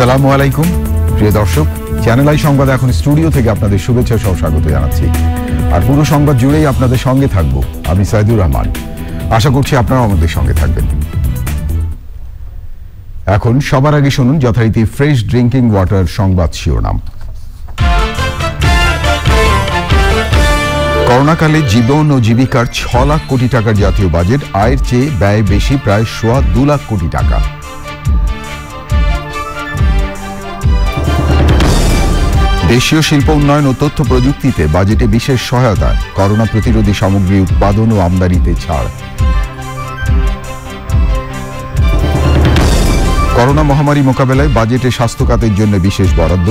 আসসালামু আলাইকুম প্রিয় দর্শক, চ্যানেল আই সংবাদ এখন স্টুডিও থেকে আপনাদের শুভেচ্ছা সহ স্বাগত জানাচ্ছি। আর পুরো সংবাদ জুড়েই আপনাদের সঙ্গে থাকবো আমি সাইদুর রহমান। আশা করছি আপনারা আমাদের সঙ্গে থাকবেন। এখন সবার আগে শুনুন যথারীতি ফ্রেশ ড্রিঙ্কিং ওয়াটার সংবাদ শিরোনাম। করোনাকালে জীবন ও জীবিকার 6 লাখ কোটি টাকার জাতীয় বাজেট, আয়ের চেয়ে ব্যয় বেশি প্রায় 2.25 লাখ কোটি টাকা। দেশীয় শিল্প উন্নয়ন ও তথ্য প্রযুক্তিতে বাজেটে বিশেষ সহায়তা, করোনা প্রতিরোধী সামগ্রী উৎপাদন ও আমদানিতে ছাড়। করোনা মহামারী মোকাবেলায় বাজেটে স্বাস্থ্য খাতের জন্য বিশেষ বরাদ্দ,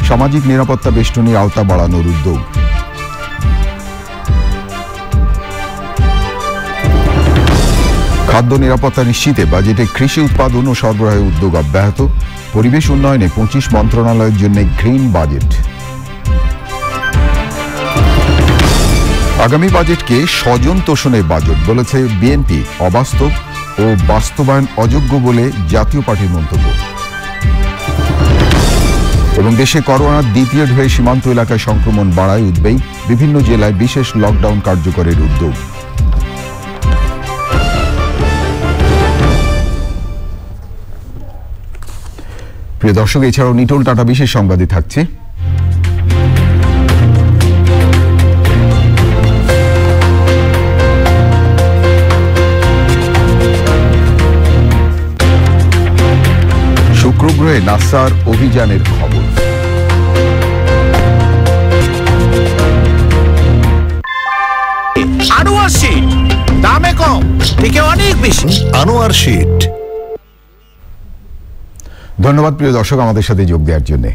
সামাজিক নিরাপত্তা বেষ্টনীর আওতা বাড়ানোর উদ্যোগ। খাদ্য নিরাপত্তা নিশ্চিতে বাজেটে কৃষি উৎপাদন ও সরবরাহের উদ্যোগ অব্যাহত, পরিবেশ উন্নয়নে 25 মন্ত্রণালয়ের জন্য গ্রিন বাজেট। আগামী বাজেটকে স্বজন তোষণের বাজেট বলেছে বিএনপি, অবাস্তব ও বাস্তবায়ন অযোগ্য বলে জাতীয় পার্টির মন্তব্য। এবং দেশে করোনার দ্বিতীয় ঢেউ সীমান্ত এলাকায় সংক্রমণ বাড়ায় উদ্বেগ, বিভিন্ন জেলায় বিশেষ লকডাউন কার্যকরের উদ্যোগ। প্রিয় দর্শক, এছাড়াও নিটোল টাটা বিশেষ সংবাদে থাকছে শুক্র গ্রহে নাসার অভিযানের খবর। আনোয়ার শীট দামে কম থেকে অনেক বেশি। আনোয়ার শীট। ধন্যবাদ প্রিয় দর্শক আমাদের সাথে যোগ দেওয়ার জন্য।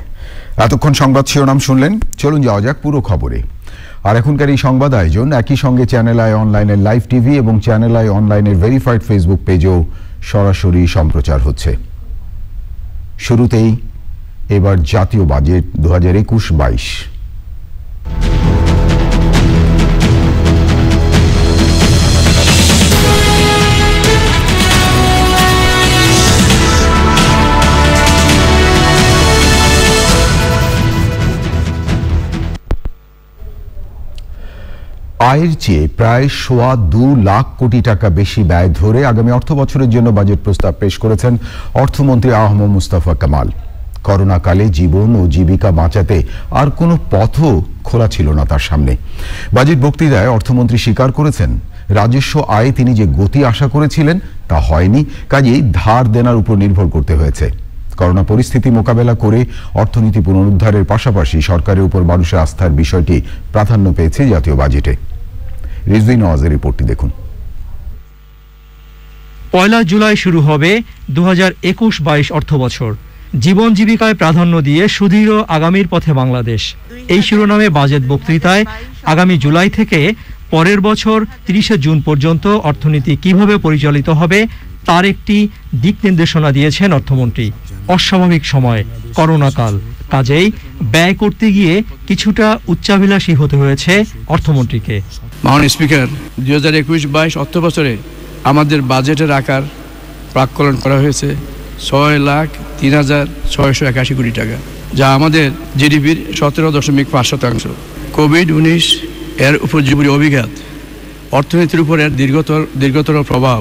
এতক্ষণ সংবাদ শিরোনাম শুনলেন, চলুন যাওয়া যাক পুরো খবরে। আর এখনকার এই সংবাদ আয়োজন একই সঙ্গে চ্যানেল আই অনলাইনের লাইভ টিভি এবং চ্যানেল আই অনলাইনের ভেরিফাইড ফেসবুক পেজেও সরাসরি সম্প্রচার হচ্ছে। শুরুতেই এবার জাতীয় বাজেট 2021-22। আয়ের চেয়ে প্রায় 2.25 লাখ কোটি টাকা বেশি ব্যয় ধরে আগামী অর্থ বছরের জন্য বাজেট প্রস্তাব পেশ করেছেন অর্থমন্ত্রী আ.হ.ম মুস্তাফা কামাল। করোনাকালে জীবন ও জীবিকা বাঁচাতে আর কোনো পথও খোলা ছিল না তার সামনে। বাজেট বক্তৃতায় অর্থমন্ত্রী স্বীকার করেছেন, রাজস্ব আয়ে তিনি যে গতি আশা করেছিলেন তা হয়নি, কাজেই ধার দেনার উপর নির্ভর করতে হয়েছে। করোনা পরিস্থিতি মোকাবেলা করে অর্থনীতি পুনরুদ্ধারের পাশাপাশি সরকারের উপর মানুষের আস্থার বিষয়টি প্রাধান্য পেয়েছে জাতীয় বাজেটে। রিজভী নওয়াজের রিপোর্টটি দেখুন। 1 জুলাই শুরু হবে 2021-22 অর্থবছর। জীবন জীবিকায় প্রাধান্য দিয়ে সুদৃঢ় আগামীর পথে বাংলাদেশ, এই শিরোনামে বাজেট বক্তৃতায় আগামী জুলাই থেকে পরের বছর 30 জুন পর্যন্ত অর্থনীতি কিভাবে পরিচালিত হবে তার একটি দিক নির্দেশনা দিয়েছেন অর্থমন্ত্রী। অস্বাভাবিক সময়, করোনাকাল, কাজেই ব্যয় করতে গিয়ে কিছুটা উচ্চাভিলাষী হতে হয়েছে অর্থমন্ত্রীকে। মাননীয় স্পিকার, 2021-22 অর্থ বছরে আমাদের বাজেটের আকার প্রাক্কলন করা হয়েছে 6,03,681 কোটি টাকা, যা আমাদের জিডিপির 17.5%। কোভিড-19 এর উপর্যুপরি অভিঘাত, অর্থনীতির উপর এর দীর্ঘতর প্রভাব,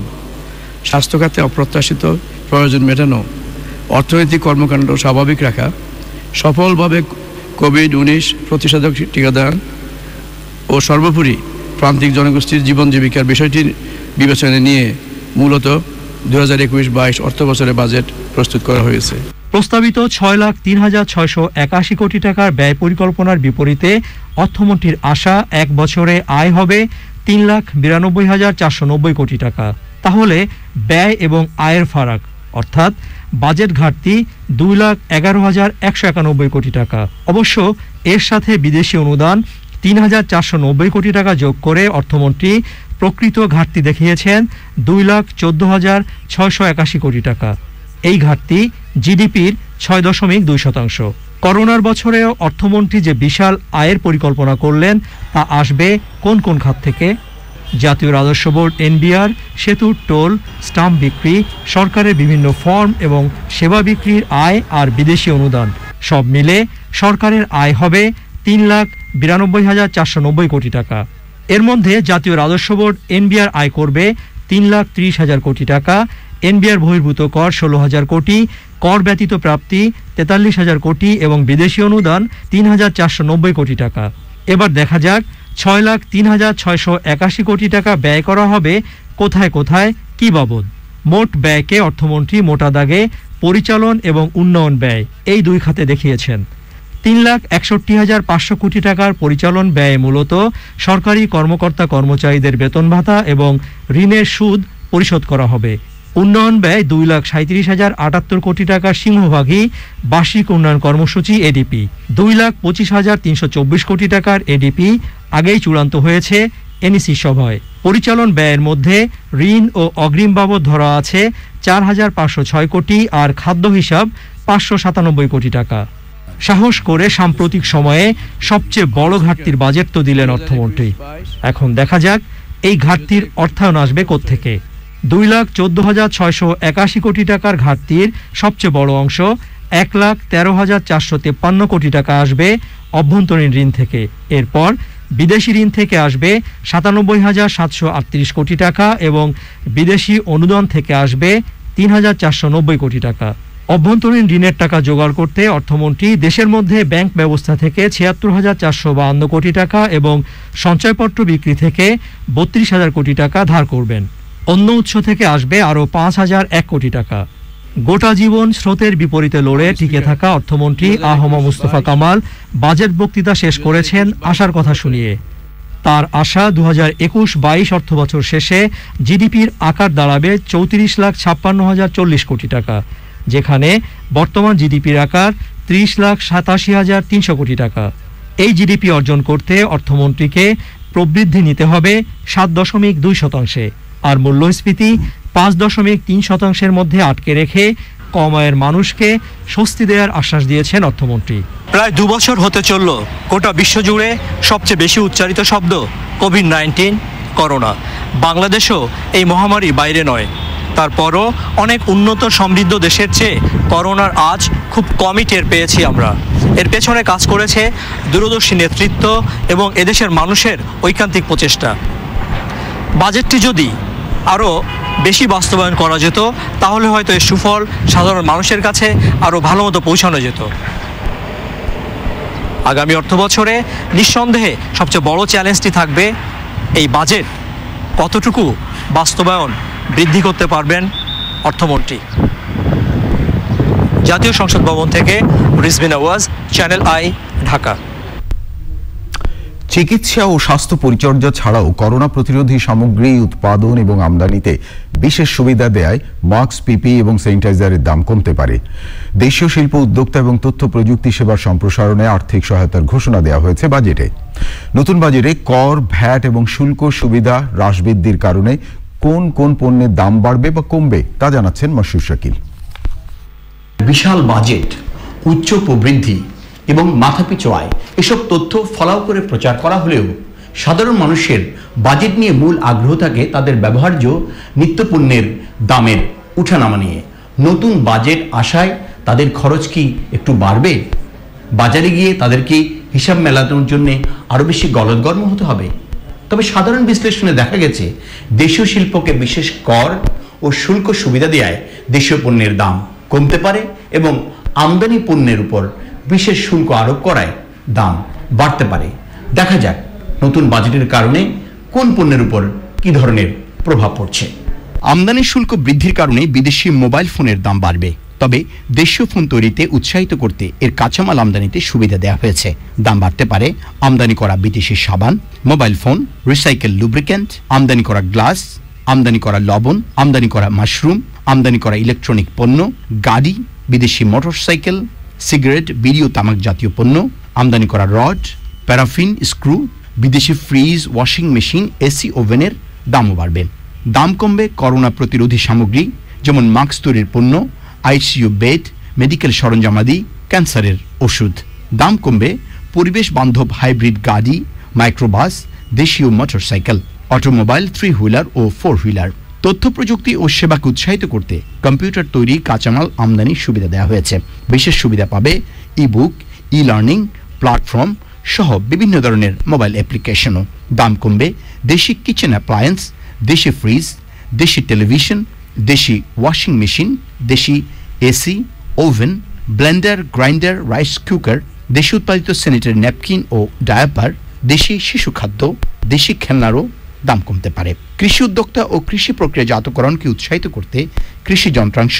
স্বাস্থ্য খাতে অপ্রত্যাশিত প্রয়োজন মেটানো, অর্থনৈতিক কর্মকাণ্ড স্বাভাবিক রাখা, সফলভাবে কোভিড-19 প্রতিষেধক টিকাদান ও সর্বোপরি প্রান্তিক জনগোষ্ঠীর জীবন জীবিকার বিষয়টি বিবেচনায় নিয়ে মূলত 2021-22 অর্থ বছরের বাজেট প্রস্তুত করা হয়েছে। প্রস্তাবিত 6,03,681 কোটি টাকার ব্যয় পরিকল্পনার বিপরীতে অর্থমন্ত্রীর আশা এক বছরে আয় হবে 3,92,490 কোটি টাকা। তাহলে ব্যয় এবং আয়ের ফারাক অর্থাৎ বাজেট ঘাটতি 2,11,191 কোটি টাকা। অবশ্য এর সাথে বিদেশি অনুদান 3,490 কোটি টাকা যোগ করে অর্থমন্ত্রী প্রকৃত ঘাটতি দেখিয়েছেন 2,14,681 কোটি টাকা। এই ঘাটতি জিডিপির 6.2%। করোনার বছরেও অর্থমন্ত্রী যে বিশাল আয়ের পরিকল্পনা করলেন তা আসবে কোন কোন খাত থেকে? জাতীয় রাজস্ব বোর্ড এনবিআর, সেতুর টোল, স্টাম্প বিক্রি, সরকারের বিভিন্ন ফর্ম এবং সেবা বিক্রির আয় আর বিদেশি অনুদান সব মিলে সরকারের আয় হবে ৩,৯২,৪৯০ কোটি টাকা। এর মধ্যে জাতীয় রাজস্ব বোর্ড এনবিআর আয় করবে ৩,৩০,০০০ কোটি টাকা, এনবিআর বহির্ভূত কর ১৬,০০০ কোটি, কর ব্যতীত প্রাপ্তি ৪৩,০০০ কোটি এবং বিদেশি অনুদান ৩,৪৯০ কোটি টাকা। এবার দেখা যাক ৬,০৩,৬৮১ কোটি টাকা ব্যয় করা হবে কোথায় কোথায় কি বাবদ। মোট ব্যয়কে অর্থমন্ত্রী মোটা দাগে পরিচালন এবং উন্নয়ন ব্যয় এই দুই খাতে দেখিয়েছেন। ৩,৬১,৫০০ কোটি টাকার পরিচালন ব্যয় মূলত সরকারি কর্মকর্তা কর্মচারীদের বেতন ভাতা এবং ঋণের সুদ পরিশোধ করা হবে। উন্নয়ন ব্যয় ২,৩৭,০৭৮ কোটি টাকার সিংহভাগই বার্ষিক উন্নয়ন কর্মসূচি এডিপি। ২,২৫,৩২৪ কোটি টাকার এডিপি আগেই চূড়ান্ত হয়েছে এনইসি সভায়। পরিচালন ব্যয়ের মধ্যে ঋণ ও অগ্রিম বাবদ ধরা আছে ৪,৫০৬ কোটি আর খাদ্য হিসাব ৫৯৭ কোটি টাকা। সাহস করে সাম্প্রতিক সময়ে সবচেয়ে বড় ঘাটতির বাজেট তো দিলেন অর্থমন্ত্রী। এখন দেখা যাক এই ঘাটতির অর্থায়ন আসবে কোত্থেকে। ২,১৪,৬৮১ কোটি টাকার ঘাটতির সবচেয়ে বড় অংশ ১,১৩,৪৫৩ কোটি টাকা আসবে অভ্যন্তরীণ ঋণ থেকে। এরপর বিদেশি ঋণ থেকে আসবে ৯৭,৭৩৮ কোটি টাকা এবং বিদেশি অনুদান থেকে আসবে ৩,৪৯০ কোটি টাকা। অভ্যন্তরীণ ঋণের টাকা জোগাড় করতে অর্থমন্ত্রী দেশের মধ্যে ব্যাংক ব্যবস্থা থেকে ৭৬,৪৫২ কোটি টাকা এবং সঞ্চয়পত্র বিক্রি থেকে ৩২,০০০ কোটি টাকা ধার করবেন। অন্য উৎস থেকে আসবে আরও ৫,০০১ কোটি টাকা। গোটা জীবন স্রোতের বিপরীতে লড়ে টিকে থাকা অর্থমন্ত্রী আহম মুস্তফা কামাল বাজেট বক্তৃতা শেষ করেছেন আশার কথা শুনিয়ে। তার আশা ২০২১-২২ অর্থবছর শেষে জিডিপির আকার দাঁড়াবে ৩৪,৫৬,০৪০ কোটি টাকা, যেখানে বর্তমান জিডিপির আকার ৩০,৮৭,৩০০ কোটি টাকা। এই জিডিপি অর্জন করতে অর্থমন্ত্রীকে প্রবৃদ্ধি নিতে হবে ৭.২%, আর মূল্যস্ফীতি ৫.৩% মধ্যে আটকে রেখে কম আয়ের মানুষকে স্বস্তি দেওয়ার আশ্বাস দিয়েছেন অর্থমন্ত্রী। প্রায় ২ বছর হতে চলল গোটা বিশ্বজুড়ে সবচেয়ে বেশি উচ্চারিত শব্দ কোভিড-১৯ করোনা। বাংলাদেশও এই মহামারীর বাইরে নয়। তারপরও অনেক উন্নত সমৃদ্ধ দেশের চেয়ে করোনার আজ খুব কমই টের পেয়েছি আমরা। এর পেছনে কাজ করেছে দূরদর্শী নেতৃত্ব এবং এদেশের মানুষের ঐকান্তিক প্রচেষ্টা। বাজেটটি যদি আরও বেশি বাস্তবায়ন করা যেত তাহলে হয়তো এর সুফল সাধারণ মানুষের কাছে আরও ভালো মতো পৌঁছানো যেত। আগামী অর্থবছরে নিঃসন্দেহে সবচেয়ে বড় চ্যালেঞ্জটি থাকবে এই বাজেট কতটুকু বাস্তবায়ন বৃদ্ধি করতে পারবেন অর্থমন্ত্রী। জাতীয় সংসদ ভবন থেকে রিজভিন আওয়াজ, চ্যানেল আই, ঢাকা। চিকিৎসা ও স্বাস্থ্য পরিচর্যা ছাড়াও করোনা প্রতিরোধী সামগ্রী উৎপাদন এবং আমদানিতে বিশেষ সুবিধা দেয় মাস্ক, পিপি এবং স্যানিটাইজারের দাম কমতে পারে। দেশীয় শিল্প উদ্যোক্তা এবং তথ্য প্রযুক্তি সেবার সম্প্রসারণে আর্থিক সহায়তার ঘোষণা দেওয়া হয়েছে বাজেটে। নতুন বাজেটে কর, ভ্যাট এবং শুল্ক সুবিধা হ্রাস বৃদ্ধির কারণে কোন কোন পণ্যের দাম বাড়বে বা কমবে তা জানাচ্ছেন মাসুর শাকিল। বিশাল বাজেট, উচ্চ প্রবৃদ্ধি এবং মাথাপিছু আয়, এসব তথ্য ফলাও করে প্রচার করা হলেও সাধারণ মানুষের বাজেট নিয়ে মূল আগ্রহ থাকে তাদের ব্যবহার্য নিত্যপণ্যের দামের উঠানামা নিয়ে। নতুন বাজেট আসায় তাদের খরচ কি একটু বাড়বে? বাজারে গিয়ে তাদের কি হিসাব মেলানোর জন্য আরও বেশি গলদগর্ম হতে হবে? তবে সাধারণ বিশ্লেষণে দেখা গেছে দেশীয় শিল্পকে বিশেষ কর ও শুল্ক সুবিধা দেওয়ায় দেশীয় পণ্যের দাম কমতে পারে এবং আমদানি পণ্যের উপর বিশেষ শুল্ক আরোপ করায় দাম বাড়তে পারে। দেখা যাক নতুন বাজেটের কারণে কোন পণ্যের উপর কি ধরনের প্রভাব পড়ছে। আমদানি শুল্ক বৃদ্ধির কারণে বিদেশি মোবাইল ফোনের দাম বাড়বে, তবে দেশীয় ফোন তৈরিতে উৎসাহিত করতে এর কাঁচামাল আমদানিতে সুবিধা দেওয়া হয়েছে। দাম বাড়তে পারে আমদানি করা বিদেশি সাবান, মোবাইল ফোন, রিসাইকেল লুব্রিক্যান্ট, আমদানি করা গ্লাস, আমদানি করা লবণ, আমদানি করা মাশরুম, আমদানি করা ইলেকট্রনিক পণ্য, গাড়ি, বিদেশি মোটরসাইকেল, সিগারেট, বিড়ি ও তামাক জাতীয় পণ্য, আমদানি করা রড, প্যারাফিন, স্ক্রু, বিদেশি ফ্রিজ, ওয়াশিং মেশিন, এসি ওভেনের দামও বাড়বে। দাম কমবে করোনা প্রতিরোধী সামগ্রী যেমন মাস্ক তৈরির পণ্য, আইসিইউ বেড, মেডিকেল সরঞ্জামাদি, ক্যান্সারের ওষুধ। দাম কমবে পরিবেশ বান্ধব হাইব্রিড গাড়ি, মাইক্রোবাস, দেশীয় মোটরসাইকেল। অটোমোবাইল, 3 হুইলার ও 4 হুইলার। তথ্য প্রযুক্তি ও সেবাকে উৎসাহিত করতে কম্পিউটার তৈরি কাঁচামাল আমদানির সুবিধা দেওয়া হয়েছে। বিশেষ সুবিধা পাবে ই-বুক, ই-লার্নিং প্ল্যাটফর্ম সহ বিভিন্ন ধরনের মোবাইল অ্যাপ্লিকেশনও। দাম কমবে দেশি কিচেন অ্যাপ্লায়েন্স, দেশি ফ্রিজ, দেশি টেলিভিশন, দেশি ওয়াশিং মেশিন, দেশি AC, oven, Blender, grinder, rice cooker, দেশি উৎপাদিত স্যানিটারি ন্যাপকিন ও ডায়াপার, দেশি শিশু খাদ্য, দেশি খেলনারও দাম কমতে পারে। কৃষি উদ্যোক্তা ও কৃষি প্রক্রিয়াজাতকরণকে উৎসাহিত করতে কৃষি যন্ত্রাংশ,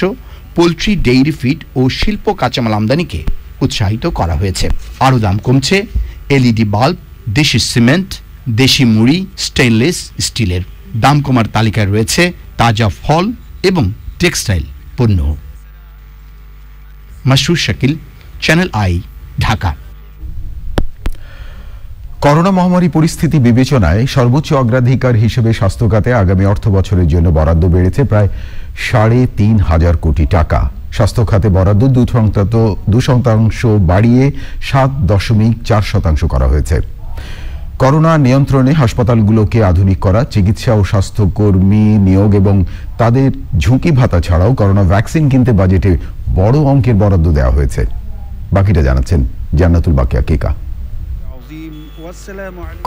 পোলট্রি, ডেইরি ফিড ও শিল্প কাঁচামাল আমদানিকে উৎসাহিত করা হয়েছে। আরও দাম কমছে এলইডি বাল্ব, দেশি সিমেন্ট, দেশি মুড়ি, স্টেনলেস স্টিলের। দাম কমার তালিকায় রয়েছে তাজা ফল এবং টেক্সটাইল পণ্য। Masrur Shakil, channel I, Dhaka. Corona মহামারী পরিস্থিতি বিবেচনায় সর্বোচ্চ অগ্রাধিকার হিসেবে স্বাস্থ্য খাতে আগামী অর্থ বছরের জন্য বরাদ্দ বেড়েছে প্রায় ৩,৫০০ কোটি টাকা। স্বাস্থ্য খাতে বরাদ্দ 2% বাড়িয়ে 7.4% করা হয়েছে। করোনা নিয়ন্ত্রণে হাসপাতালগুলোকে আধুনিক করা, চিকিৎসা ও স্বাস্থ্যকর্মী নিয়োগ এবং তাদের ঝুঁকি ভাতা ছাড়াও করোনা ভ্যাকসিন কিনতে বাজেটে বড় অঙ্কের বরাদ্দ দেওয়া হয়েছে। বাকিটা জানাচ্ছেন জান্নাতুল বাকিয়া কেকা।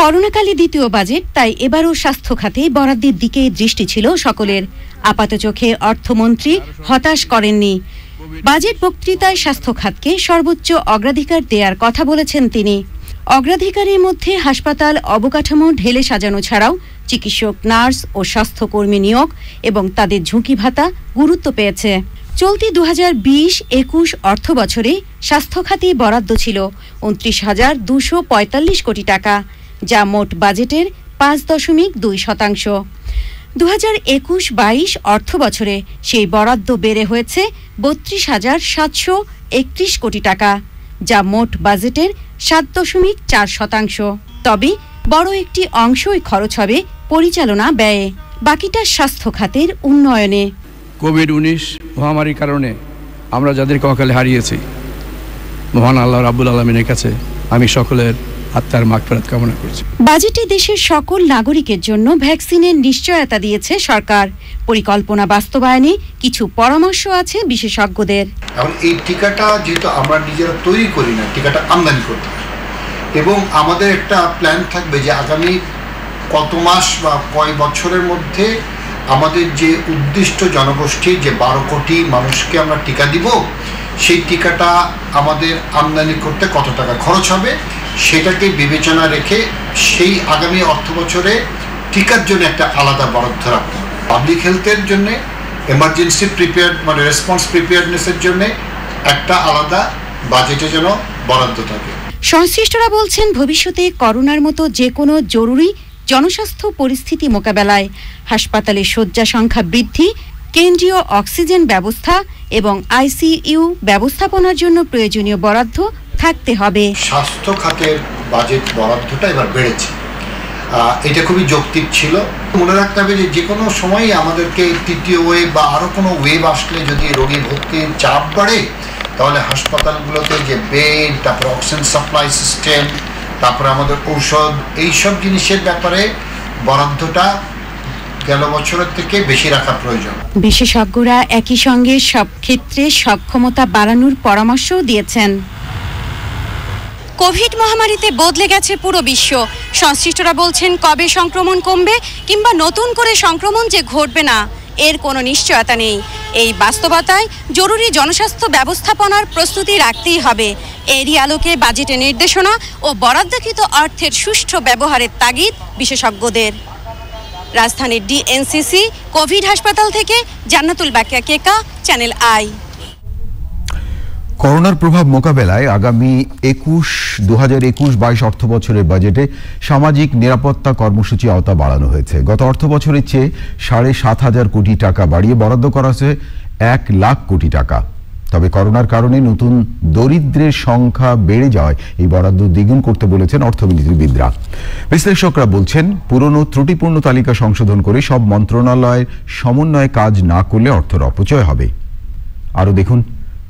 করোনাকালে দ্বিতীয় বাজেট, তাই এবারও স্বাস্থ্য খাতে বরাদ্দের দিকে দৃষ্টি ছিল সকলের। আপাতচোখে অর্থমন্ত্রী হতাশ করেননি। বাজেট বক্তৃতায় স্বাস্থ্য খাতকে সর্বোচ্চ অগ্রাধিকার দেওয়ার কথা বলেছেন তিনি। অগ্রাধিকারের মধ্যে হাসপাতাল অবকাঠামো ঢেলে সাজানো ছাড়াও চিকিৎসক, নার্স ও স্বাস্থ্যকর্মী নিয়োগ এবং তাদের ঝুঁকি ভাতা গুরুত্ব পেয়েছে। চলতি 2020-21 অর্থ বছরে স্বাস্থ্য খাতে বরাদ্দ ছিল 29,245 কোটি টাকা, যা মোট বাজেটের 5.2%। 2021-22 অর্থ বছরে সেই বরাদ্দ বেড়ে হয়েছে 32,731 কোটি টাকা, যা মোট বাজেটের 7.4%। তবে বড় একটি অংশই খরচ হবে পরিচালনা ব্যয়ে, বাকিটা স্বাস্থ্য খাতের উন্নয়নে। কোভিড-19 মহামারীর কারণে আমরা যাদেরকে অকালে হারিয়েছি, মহান আল্লাহ রাব্বুল আলামিনের কাছে আমি সকলের আত্মার মাগফিরাত কামনা করছি। বাজেটে দেশের সকল নাগরিকের জন্য ভ্যাকসিনের নিশ্চয়তা দিয়েছে সরকার। পরিকল্পনা বাস্তবায়নে কিছু পরামর্শ আছে বিশেষজ্ঞদের। এখন এই টিকাটা যেহেতু আমরা নিজেরা তৈরি করি না, টিকাটা আমদানি করতে হয় এবং আমাদের একটা প্ল্যান থাকবে যে আগামী কত মাস বা কয় বছরের মধ্যে আমাদের যে উদ্দিষ্ট জনগোষ্ঠী যে 12 কোটি মানুষকে আমরা টিকা দিব, সেই টিকাটা আমাদের আমদানি করতে কত টাকা খরচ হবে সেটাকে বিবেচনা রেখে সেই আগামী অর্থ বছরে টিকার জন্য একটা আলাদা বরাদ্দ রাখতে হবে। পাবলিক হেলথের জন্য, এমার্জেন্সি প্রিপেয়ার্ড মানে রেসপন্স প্রিপেয়ারনেসের জন্য একটা আলাদা বাজেটে যেন বরাদ্দ থাকে। সংশ্লিষ্টরা বলছেন, ভবিষ্যতে করোনার মতো যে কোনো জরুরি জনস্বাস্থ্য পরিস্থিতি মোকাবেলায় হাসপাতালে শয্যা সংখ্যা বৃদ্ধি, কেন্দ্রীয় অক্সিজেন ব্যবস্থা এবং আইসিইউ ব্যবস্থাপনার জন্য প্রয়োজনীয় বরাদ্দ থাকতে হবে। স্বাস্থ্য খাতের বাজেট বরাদ্দটা এবার বেড়েছে, এটা খুবই যৌক্তিক ছিল। মনে রাখতে হবে যে কোনো সময়ই আমাদেরকে তৃতীয় ওয়েভ বা আরও কোনো ওয়েভ আসলে যদি রোগী ভর্তির চাপ বাড়ে, তাহলে হাসপাতালগুলোতে যে বেড, তারপর অক্সিজেন সাপ্লাই সিস্টেম, তারপরে আমাদের ঔষধ, এইসব জিনিসের ব্যাপারে বরাদ্দটা গেল বছরের থেকে বেশি রাখা প্রয়োজন। বিশেষজ্ঞরা একই সঙ্গে সব ক্ষেত্রে সক্ষমতা বাড়ানোর পরামর্শও দিয়েছেন। কোভিড মহামারীতে বদলে গেছে পুরো বিশ্ব। সংশ্লিষ্টরা বলছেন, কবে সংক্রমণ কমবে কিংবা নতুন করে সংক্রমণ যে ঘটবে না, এর কোনো নিশ্চয়তা নেই। এই বাস্তবতায় জরুরি জনস্বাস্থ্য ব্যবস্থাপনার প্রস্তুতি রাখতেই হবে। এরই আলোকে বাজেটে নির্দেশনা ও বরাদ্দকৃত অর্থের সুষ্ঠু ব্যবহারের তাগিদ বিশেষজ্ঞদের। রাজধানীর ডিএনসিসি কোভিড হাসপাতাল থেকে জান্নাতুল বাকিয়া কেকা, চ্যানেল আই। করোনার প্রভাব মোকাবেলায় আগামী 2021-22 অর্থ বছরের বাজেটে সামাজিক নিরাপত্তা কর্মসূচি আওতা বাড়ানো হয়েছে। গত অর্থ বছরের চেয়ে 7,500 কোটি টাকা বাড়িয়ে বরাদ্দ করা হয়েছে 1 লাখ কোটি টাকা। তবে করোনার কারণে নতুন দরিদ্রের সংখ্যা বেড়ে যাওয়ায় এই বরাদ্দ দ্বিগুণ করতে বলেছেন অর্থনীতিবিদরা। বিশ্লেষকরা বলছেন, পুরনো ত্রুটিপূর্ণ তালিকা সংশোধন করে সব মন্ত্রণালয়ের সমন্বয়ে কাজ না করলে অর্থের অপচয় হবে। আরও দেখুন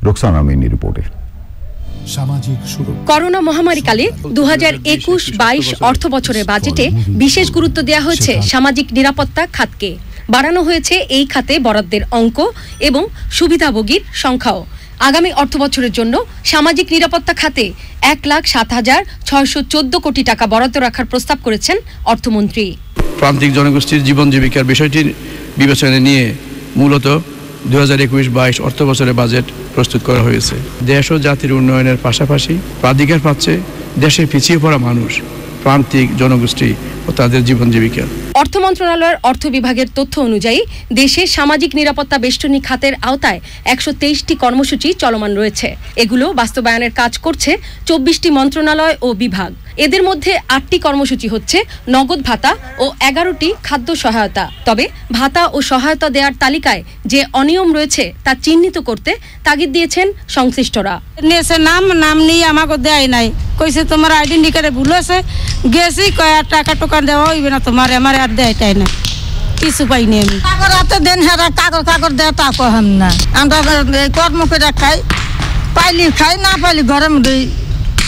রোকসানা আমিনীর রিপোর্টে। সামাজিক সুরক্ষা। করোনা মহামারীকালে 2021-22 অর্থ বছরের বাজেটে বিশেষ গুরুত্ব দেওয়া হয়েছে সামাজিক নিরাপত্তা খাতকে। বাড়ানো হয়েছে এই খাতে বরাদ্দের অঙ্ক এবং সুবিধাভোগীর সংখ্যাও। আগামী অর্থ বছরের জন্য সামাজিক নিরাপত্তা খাতে 1,07,614 কোটি টাকা বরাদ্দ রাখার প্রস্তাব করেছেন অর্থমন্ত্রী। প্রান্তিক জনগোষ্ঠীর জীবন জীবিকার বিষয়টির বিবেচনায় নিয়ে মূলত 2021-22 অর্থ বছরের বাজেট প্রস্তুত করা হয়েছে। দেশ ও জাতির উন্নয়নের পাশাপাশি প্রাধিকার পাচ্ছে দেশের পিছিয়ে পড়া মানুষ, প্রান্তিক জনগোষ্ঠী ও তাদের জীবন জীবিকা। অর্থ মন্ত্রণালয়ের অর্থ বিভাগের তথ্য অনুযায়ী দেশে সামাজিক নিরাপত্তা বেষ্টনী খাতের আওতায় 123টি কর্মসূচি চলমান রয়েছে। এগুলো বাস্তবায়নের কাজ করছে 24টি মন্ত্রণালয় ও বিভাগ। এদের মধ্যে 8টি কর্মসূচি হচ্ছে নগদ ভাতা ও 11টি খাদ্য সহায়তা। তবে ভাতা ও সহায়তা দেওয়ার তালিকায় যে অনিয়ম রয়েছে তা চিহ্নিত করতে তাগিদ দিয়েছেন সংশ্লিষ্টরা। নাম নিয়ে আমাকে দেয় নাই, কইছে তোমার আইডেন্টি কার্ডে ভুল আছে, গেছি কয় টাকা টোকা দেওয়া হইবে না তোমার, আমার আর দেয়টাই না, কিছু পাইনি আমি। কাগজ হাতে দেন, হেরা কাগজ দেয় তা কহাম না। আমরা কর্ম করে খাই, পাইলি খাই, না পাইলি ঘরের মধ্যে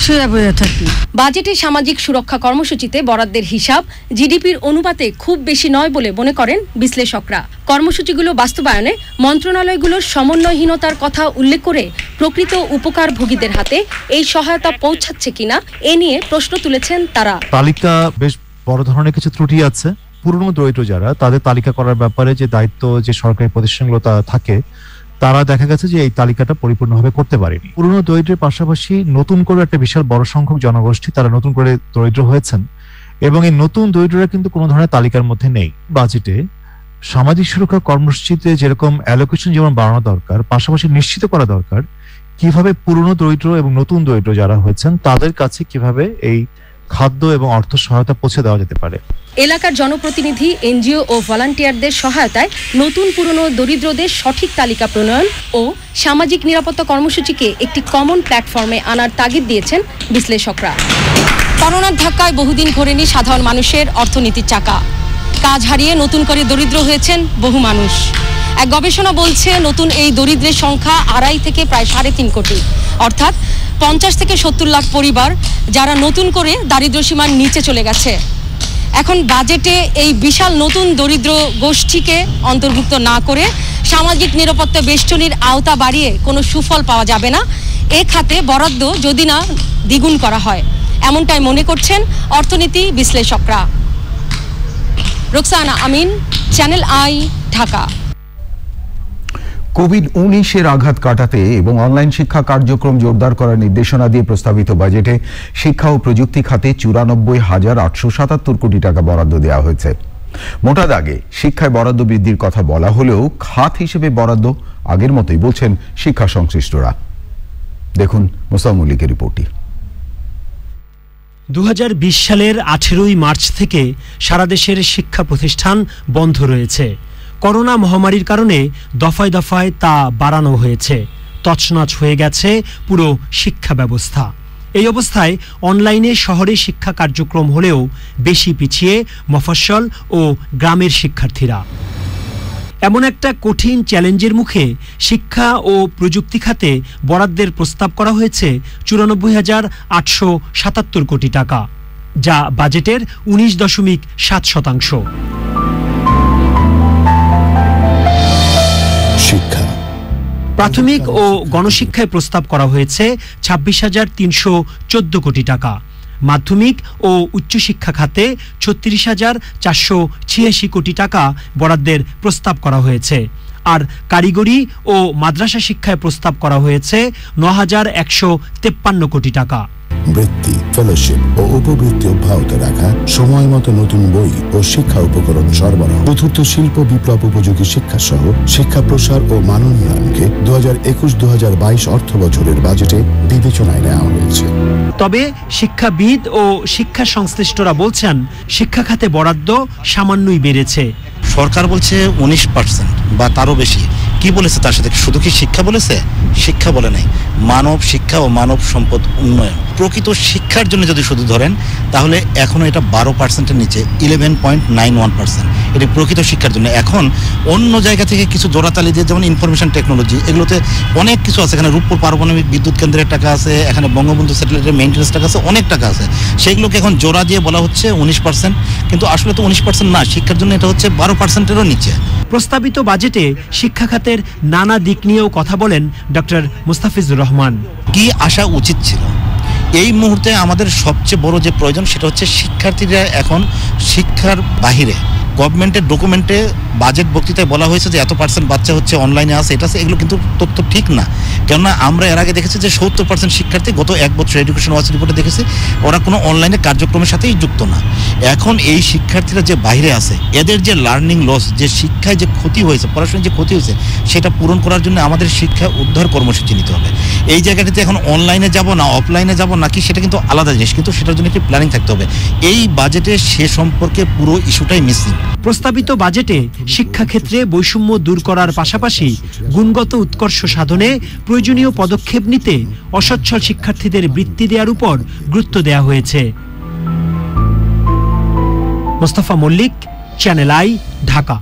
শুয়ে বয়ে থাকি। বাজেটে সামাজিক সুরক্ষা কর্মসূচিতে বরাদ্দের হিসাব জিডিপির অনুপাতে খুব বেশি নয় বলে মনে করেন বিশ্লেষকরা। কর্মসূচিগুলো বাস্তবায়নে মন্ত্রণালয়গুলোর সমন্বয়হীনতার কথা উল্লেখ করে প্রকৃত উপকারভোগীদের হাতে এই সহায়তা পৌঁছাচ্ছে কিনা এ নিয়ে প্রশ্ন তুলেছেন তারা। তালিকা বেশ বড় ধরনের কিছু ত্রুটি আছে। পুরনো দরিদ্র যারা, তাদের তালিকা করার ব্যাপারে যে দায়িত্ব যে সরকারি প্রতিষ্ঠানগুলো থাকে, তারা দেখা গেছে যে এই তালিকাটা পরিপূর্ণভাবে করতে পারেনি। পুরনো দরিদ্রের পাশাপাশি নতুন করে একটা বিশাল বড় সংখ্যক জনগোষ্ঠী তারা নতুন করে দরিদ্র হয়েছেন, এবং এই নতুন দরিদ্ররা কিন্তু কোনো ধরনের তালিকার মধ্যে নেই। বাজেটে সামাজিক সুরক্ষা কর্মসূচিতে যেরকম অ্যালোকেশন যেমন বাড়ানো দরকার, পাশাপাশি নিশ্চিত করা দরকার কিভাবে পুরনো দরিদ্র এবং নতুন দরিদ্র যারা হয়েছেন তাদের কাছে কিভাবে এই খাদ্য এবং অর্থ সহায়তা পৌঁছে দেওয়া যেতে পারে। এলাকার জনপ্রতিনিধি, এনজিও ও ভলান্টিয়ারদের সহায়তায় নতুন পুরনো দরিদ্রদের সঠিক তালিকা প্রণয়ন ও সামাজিক নিরাপত্তা কর্মসূচিকে একটি কমন প্ল্যাটফর্মে আনার তাগিদ দিয়েছেন বিশ্লেষকরা। করোনার ধাক্কায় বহুদিন ঘোরেনি সাধারণ মানুষের অর্থনীতির চাকা। কাজ হারিয়ে নতুন করে দরিদ্র হয়েছেন বহু মানুষ। এক গবেষণা বলছে নতুন এই দরিদ্রের সংখ্যা 2.5 থেকে প্রায় 3.5 কোটি, অর্থাৎ 50 থেকে 70 লাখ পরিবার যারা নতুন করে দারিদ্র্য সীমার নিচে চলে গেছে। এখন বাজেটে এই বিশাল নতুন দরিদ্র গোষ্ঠীকে অন্তর্ভুক্ত না করে সামাজিক নিরাপত্তা বেষ্টনীর আওতা বাড়িয়ে কোনো সুফল পাওয়া যাবে না। এ খাতে বরাদ্দ যদি না দ্বিগুণ করা হয়, এমনটাই মনে করছেন অর্থনীতি বিশ্লেষকরা। রোকসানা আমিন, চ্যানেল আই, ঢাকা। কোভিড-19 আঘাত কাটাতে এবং অনলাইন শিক্ষা কার্যক্রম জোরদার করার নির্দেশনা দিয়ে প্রস্তাবিত বাজেটে শিক্ষা ও প্রযুক্তি খাতে 94,877 কোটি টাকা বরাদ্দ দেওয়া হয়েছে। মোটা দাগে শিক্ষায় বরাদ্দ বৃদ্ধির কথা বলা হলেও খাত হিসেবে বরাদ্দ আগের মতোই বলছেন শিক্ষা সংশ্লিষ্টরা। দেখুন মোসাম্মেল মল্লিকের রিপোর্টটি। 2020 সালের 18 মার্চ থেকে সারা দেশের শিক্ষা প্রতিষ্ঠান বন্ধ রয়েছে। করোনা মহামারীর কারণে দফায় দফায় তা বাড়ানো হয়েছে। তছনছ হয়ে গেছে পুরো শিক্ষা ব্যবস্থা। এই অবস্থায় অনলাইনে শহরে শিক্ষা কার্যক্রম হলেও বেশি পিছিয়ে মফস্বল ও গ্রামের শিক্ষার্থীরা। এমন একটা কঠিন চ্যালেঞ্জের মুখে শিক্ষা ও প্রযুক্তি খাতে বরাদ্দের প্রস্তাব করা হয়েছে 94,877 কোটি টাকা, যা বাজেটের 19.7%। শিক্ষা, প্রাথমিক ও গণশিক্ষায় প্রস্তাব করা হয়েছে 26,314 কোটি টাকা। মাধ্যমিক ও উচ্চশিক্ষা খাতে 36,486 কোটি টাকা বরাদ্দের প্রস্তাব করা হয়েছে। আর কারিগরি ও মাদ্রাসা শিক্ষায় প্রস্তাব করা হয়েছে 9,153 কোটি টাকা। বৃত্তি, ফেলোশিপ ও উপবৃত্তি অব্যাহত রাখা, সময় মতো নতুন বই ও শিক্ষা উপকরণ সরবরাহ, চতুর্থ শিল্প বিপ্লব উপযোগী শিক্ষা সহ শিক্ষা প্রসার ও মানোন্নয়নকে 2021-22 অর্থ বছরের বাজেটে বিবেচনায় নেওয়া হয়েছে। তবে শিক্ষাবিদ ও শিক্ষা সংশ্লিষ্টরা বলছেন শিক্ষা খাতে বরাদ্দ সামান্যই বেড়েছে। সরকার বলছে 19% বা তারও বেশি, কি বলেছে তার সাথে? শুধু কি শিক্ষা বলেছে? শিক্ষা বলে নাই, মানব শিক্ষা ও মানব সম্পদ উন্নয়ন। প্রকৃত শিক্ষার জন্য যদি শুধু ধরেন তাহলে এখনো এটা 12%-এর নিচে, 11.91%। এটি প্রকৃত শিক্ষার জন্য। এখন অন্য জায়গা থেকে কিছু জোড়াতালি দিয়ে, যেমন ইনফরমেশন টেকনোলজি, এগুলোতে অনেক কিছু আছে। এখানে রূপপুর পারমাণবিক বিদ্যুৎ কেন্দ্রের টাকা আছে, এখানে বঙ্গবন্ধু স্যাটেলাইটের মেইনটেন্যান্স টাকা আছে, অনেক টাকা আছে। সেগুলোকে এখন জোড়া দিয়ে বলা হচ্ছে 19%, কিন্তু আসলে তো 19% না, শিক্ষার জন্য এটা হচ্ছে 12%-এরও নিচে। প্রস্তাবিত বাজেটে শিক্ষা খাতের নানা দিক নিয়েও কথা বলেন ডক্টর মুস্তাফিজুর রহমান। কি আসা উচিত ছিল? এই মুহূর্তে আমাদের সবচেয়ে বড় যে প্রয়োজন সেটা হচ্ছে শিক্ষার্থীরা এখন শিক্ষার বাহিরে। গভর্নমেন্টের ডকুমেন্টে বাজেট বক্তৃতায় বলা হয়েছে যে এত % বাচ্চা হচ্ছে অনলাইনে আছে, এটা আছে, এগুলো কিন্তু তথ্য ঠিক না। কেননা আমরা এর আগে দেখেছি যে 70% শিক্ষার্থী গত 1 বছর এডুকেশন ওয়াচ রিপোর্টে দেখেছি ওরা কোনো অনলাইনে কার্যক্রমের সাথেই যুক্ত না। এখন এই শিক্ষার্থীরা যে বাইরে আছে, এদের যে লার্নিং লস, যে শিক্ষায় যে ক্ষতি হয়েছে, পড়াশোনায় যে ক্ষতি হয়েছে, সেটা পূরণ করার জন্য আমাদের শিক্ষা উদ্ধার কর্মসূচি নিতে হবে। এই জায়গাটিতে এখন অনলাইনে যাব না অফলাইনে যাব নাকি সেটা কিন্তু আলাদা জিনিস, কিন্তু সেটার জন্য একটি প্ল্যানিং থাকতে হবে। এই বাজেটে সে সম্পর্কে পুরো ইস্যুটাই মিসিং। প্রস্তাবিত বাজেটে শিক্ষাক্ষেত্রে বৈষম্য দূর করার পাশাপাশি গুণগত উৎকর্ষ সাধনে প্রয়োজনীয় পদক্ষেপ নিতে অসচ্ছল শিক্ষার্থীদের বৃত্তি দেওয়ার উপর গুরুত্ব দেওয়া হয়েছে। Mostafa Mallik, Channel I, Dhaka.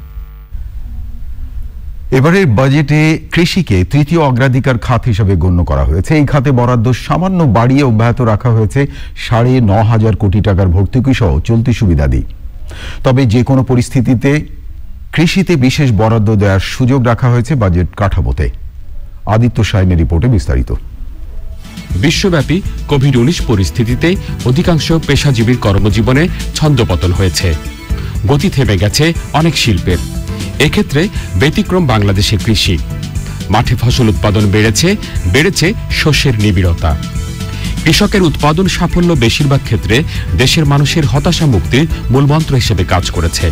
এবারের বাজেটে কৃষিকে তৃতীয় অগ্রাধিকার খাত হিসেবে গণ্য করা হয়েছে। এই খাতে বরাদ্দ সামান্য বাড়িয়ে অব্যাহত রাখা হয়েছে 9.5 কোটি টাকার ভর্তুকি সহ চলতি সুবিধাদি। তবে যে কোনো পরিস্থিতিতে কৃষিতে বিশেষ বরাদ্দ দেওয়ার সুযোগ রাখা হয়েছে বাজেট কাঠামোতে। আদিত্য সাইনের রিপোর্টে বিস্তারিত। বিশ্বব্যাপী কোভিড-19 পরিস্থিতিতে অধিকাংশ পেশাজীবীর কর্মজীবনে ছন্দপতন হয়েছে, গতি থেমে গেছে অনেক শিল্পের। এক্ষেত্রে ব্যতিক্রম বাংলাদেশের কৃষি। মাঠে ফসল উৎপাদন বেড়েছে শস্যের নিবিড়তা। কৃষকের উৎপাদন সাফল্য বেশিরভাগ ক্ষেত্রে দেশের মানুষের হতাশা মুক্তির মূলমন্ত্র হিসেবে কাজ করেছে।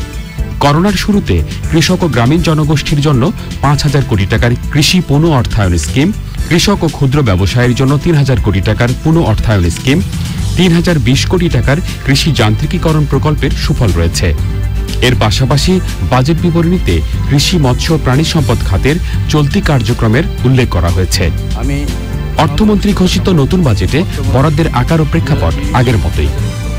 করোনার শুরুতে কৃষক ও গ্রামীণ জনগোষ্ঠীর জন্য 5,000 কোটি টাকার কৃষি পুনঃ অর্থায়ন স্কিম, কৃষক ও ক্ষুদ্র ব্যবসায়ের জন্য 3,000 কোটি টাকার পুনঃ অর্থায়ন স্কিম, 3,020 কোটি টাকার কৃষি যান্ত্রিকীকরণ প্রকল্পের সুফল রয়েছে। এর পাশাপাশি বাজেট বিবরণীতে কৃষি, মৎস্য ও প্রাণী সম্পদ খাতের চলতি কার্যক্রমের উল্লেখ করা হয়েছে। অর্থমন্ত্রী ঘোষিত নতুন বাজেটে বরাদ্দের আকার ও প্রেক্ষাপট আগের মতোই।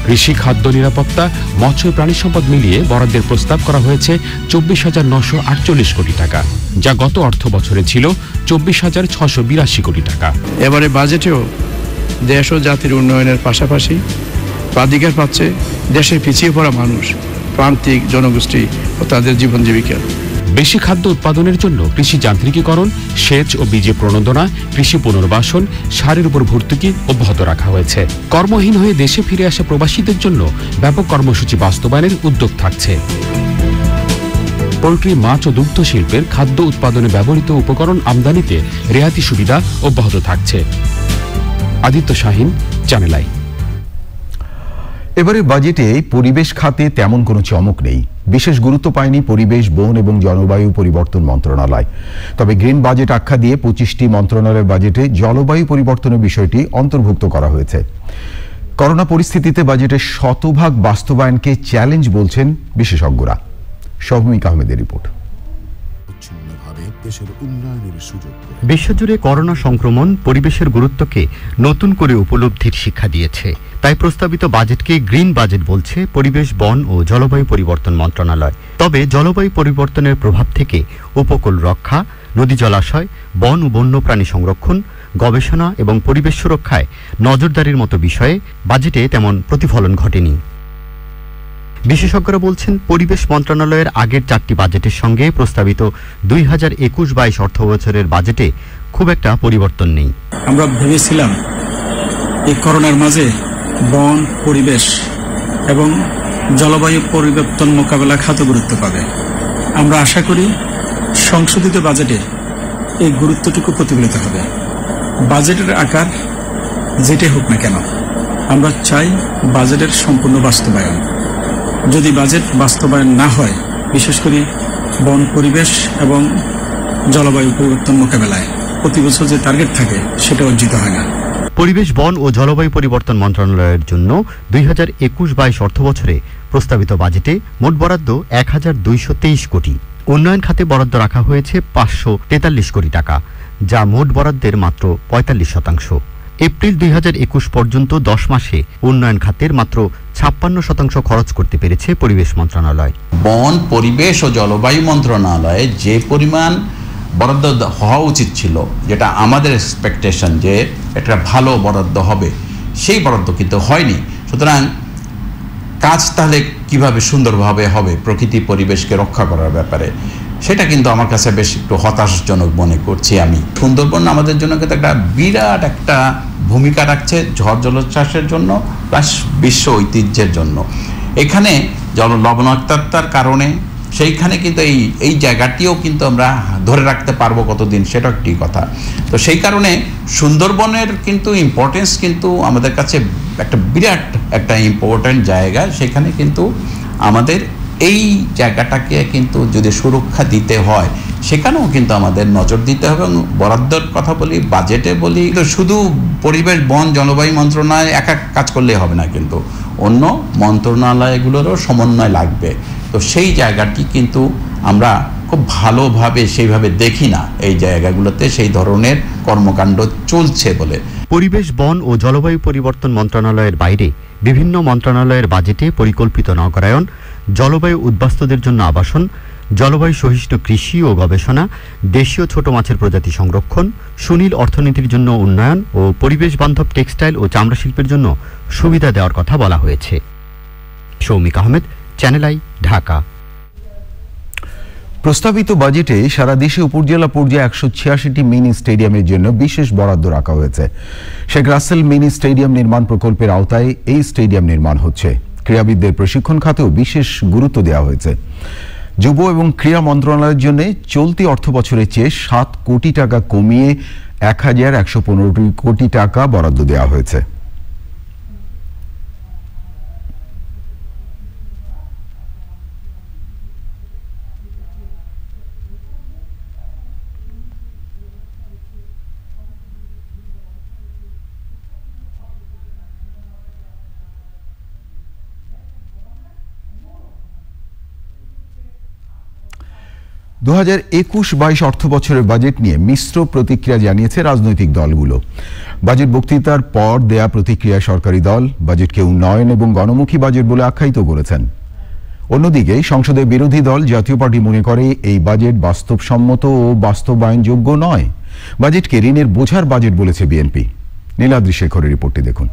কৃষি, খাদ্য নিরাপত্তা, মৎস্য ও প্রাণী সম্পদ মিলিয়ে বরাদ্দের প্রস্তাব করা হয়েছে 24,948 কোটি টাকা, যা গত অর্থ বছরে ছিল 24,682 কোটি টাকা। এবারে বাজেটেও দেশ ও জাতির উন্নয়নের পাশাপাশি অধিকার পাচ্ছে দেশের পিছিয়ে পড়া মানুষ, প্রান্তিক জনগোষ্ঠী ও তাদের জীবন জীবিকা। বেশি খাদ্য উৎপাদনের জন্য কৃষি যান্ত্রিকীকরণ, সেচ ও বীজে প্রণোদনা, কৃষি পুনর্বাসন, সারের উপর ভর্তুকি অব্যাহত রাখা হয়েছে। কর্মহীন হয়ে দেশে ফিরে আসা প্রবাসীদের জন্য ব্যাপক কর্মসূচি বাস্তবায়নের উদ্যোগ থাকছে। পোল্ট্রি, মাছ ও দুগ্ধ শিল্পের খাদ্য উৎপাদনে ব্যবহৃত উপকরণ আমদানিতে রেহাতি সুবিধা অব্যাহত থাকছে। Aditya Shahin, Channel I. এবারে বাজেটে পরিবেশ খাতে তেমন কোনো চমক নেই। বিশেষ গুরুত্ব পায়নি পরিবেশ, বন এবং জলবায়ু পরিবর্তন মন্ত্রণালয়। তবে গ্রিন বাজেট আখ্যা দিয়ে 25টি মন্ত্রণালয়ের বাজেটে জলবায়ু পরিবর্তনের বিষয়টি অন্তর্ভুক্ত করা হয়েছে। করোনা পরিস্থিতিতে বাজেটের 100% বাস্তবায়নকে চ্যালেঞ্জ বলছেন বিশেষজ্ঞরা। শহমিক আহমেদের রিপোর্ট। বিশ্বজুড়ে করোনা সংক্রমণ পরিবেশের গুরুত্বকে নতুন করে উপলব্ধির শিক্ষা দিয়েছে। তাই প্রস্তাবিত বাজেটকে গ্রিন বাজেট বলছে পরিবেশ, বন ও জলবায়ু পরিবর্তন মন্ত্রণালয়। তবে জলবায়ু পরিবর্তনের প্রভাব থেকে উপকূল রক্ষা, নদী জলাশয়, বন ও বন্যপ্রাণী সংরক্ষণ, গবেষণা এবং পরিবেশ সুরক্ষায় নজরদারির মতো বিষয়ে বাজেটে তেমন প্রতিফলন ঘটেনি। বিশেষজ্ঞরা বলছেন, পরিবেশ মন্ত্রণালয়ের আগের 4টি বাজেটের সঙ্গে প্রস্তাবিত 2021-22 অর্থবছরের বাজেটে খুব একটা পরিবর্তন নেই। আমরা ভেবেছিলাম এই করোনার মাঝে বন, পরিবেশ এবং জলবায়ু পরিবর্তন মোকাবেলা খাত গুরুত্ব পাবে। আমরা আশা করি সংশোধিত বাজেটে এই গুরুত্বটুকু প্রতিফলিত হবে। বাজেটের আকার যেটাই হোক না কেন, আমরা চাই বাজেটের সম্পূর্ণ বাস্তবায়ন। যদি বাজেট বাস্তবায়ন না হয়, বিশেষ করে বন, পরিবেশ এবং জলবায়ু পরিবর্তন মোকাবেলায় প্রতি বছর যে টার্গেট থাকে সেটা অর্জিত হয় না। পরিবেশ, বন ও জলবায়ু পরিবর্তন মন্ত্রণালয়ের জন্য 2021-22 অর্থবছরে প্রস্তাবিত বাজেটে মোট বরাদ্দ 1,223 কোটি। উন্নয়ন খাতে বরাদ্দ রাখা হয়েছে 543 কোটি টাকা, যা মোট বরাদ্দের মাত্র 45%। এপ্রিল 2021 পর্যন্ত 10 মাসে উন্নয়ন খাতের মাত্র 56% খরচ করতে পেরেছে পরিবেশ মন্ত্রণালয়। বন, পরিবেশ ও জলবায়ু মন্ত্রণালয়ে যে পরিমাণ বরাদ্দ হওয়া উচিত ছিল, যেটা আমাদের এক্সপেকটেশন যে একটা ভালো বরাদ্দ হবে, সেই বরাদ্দ কিন্তু হয়নি। সুতরাং কাজ তাহলে কিভাবে সুন্দরভাবে হবে প্রকৃতি পরিবেশকে রক্ষা করার ব্যাপারে, সেটা কিন্তু আমার কাছে বেশ একটু হতাশাজনক মনে করছি আমি। সুন্দরবন আমাদের জন্য কিন্তু একটা বিরাট একটা ভূমিকা রাখছে ঝড় জলোচ্ছ্বাসের জন্য, প্লাস বিশ্ব ঐতিহ্যের জন্য। এখানে লবণাক্ততার কারণে সেইখানে কিন্তু এই জায়গাটিও কিন্তু আমরা ধরে রাখতে পারবো কতদিন, সেটা একটি কথা। তো সেই কারণে সুন্দরবনের কিন্তু ইম্পর্টেন্স কিন্তু আমাদের কাছে একটা বিরাট একটা ইম্পর্ট্যান্ট জায়গা। সেখানে কিন্তু আমাদের এই জায়গাটাকে কিন্তু যদি সুরক্ষা দিতে হয়, সেখানেও কিন্তু আমাদের নজর দিতে হবে। এবং বরাদ্দর কথা বলি, বাজেটে বলি, তো শুধু পরিবেশ, বন, জলবায়ু মন্ত্রণালয় একা কাজ করলেই হবে না, কিন্তু অন্য মন্ত্রণালয়গুলোরও সমন্বয় লাগবে। তো সেই জায়গাটি কিন্তু আমরা খুব ভালোভাবে সেইভাবে দেখি না, এই জায়গাগুলোতে সেই ধরনের কর্মকাণ্ড চলছে বলে। পরিবেশ, বন ও জলবায়ু পরিবর্তন মন্ত্রণালয়ের বাইরে বিভিন্ন মন্ত্রণালয়ের বাজেটে পরিকল্পিত নগরায়ন, জলবায়ু উদ্বাস্তুদের জন্য আবাসন, জলবায়ু সহিষ্ণু কৃষি ও গবেষণা, দেশীয় ছোট মাছের প্রজাতি সংরক্ষণ, সুনীল অর্থনীতির জন্য উন্নয়ন ও পরিবেশ বান্ধব টেক্সটাইল ও চামড়া শিল্পের জন্য সুবিধা দেওয়ার কথা বলা হয়েছে। Soumik Ahmed, channel I, Dhaka. প্রস্তাবিত বাজেটে সারা দেশে উপজেলা পর্যায়ে 186টি মিনি স্টেডিয়ামের জন্য বিশেষ বরাদ্দ রাখা হয়েছে। শেখ রাসেল মিনি স্টেডিয়াম নির্মাণ প্রকল্পের আওতায় এই স্টেডিয়াম নির্মাণ হচ্ছে। ক্রীড়াবিদদের প্রশিক্ষণ খাতেও বিশেষ গুরুত্ব দেওয়া হয়েছে। যুব এবং ক্রীড়া মন্ত্রণালয়ের জন্য চলতি অর্থ বছরের চেয়ে 7 কোটি টাকা কমিয়ে 1115 কোটি টাকা বরাদ্দ দেওয়া হয়েছে। 2021-22 অর্থ বছরের বাজেট নিয়ে মিশ্র প্রতিক্রিয়া জানিয়েছে রাজনৈতিক দলগুলো। বাজেট বক্তৃতার পর দেয়া প্রতিক্রিয়ায় সরকারি দল বাজেটকে উন্নয়ন এবং গণমুখী বাজেট বলে আখ্যায়িত করেছেন। অন্যদিকে সংসদের বিরোধী দল জাতীয় পার্টি মনে করে এই বাজেট বাস্তবসম্মত ও বাস্তবায়নযোগ্য নয়। বাজেটকে ঋণের বোঝার বাজেট বলেছে বিএনপি। নীলাদ্রি শেখরের রিপোর্টটি দেখুন।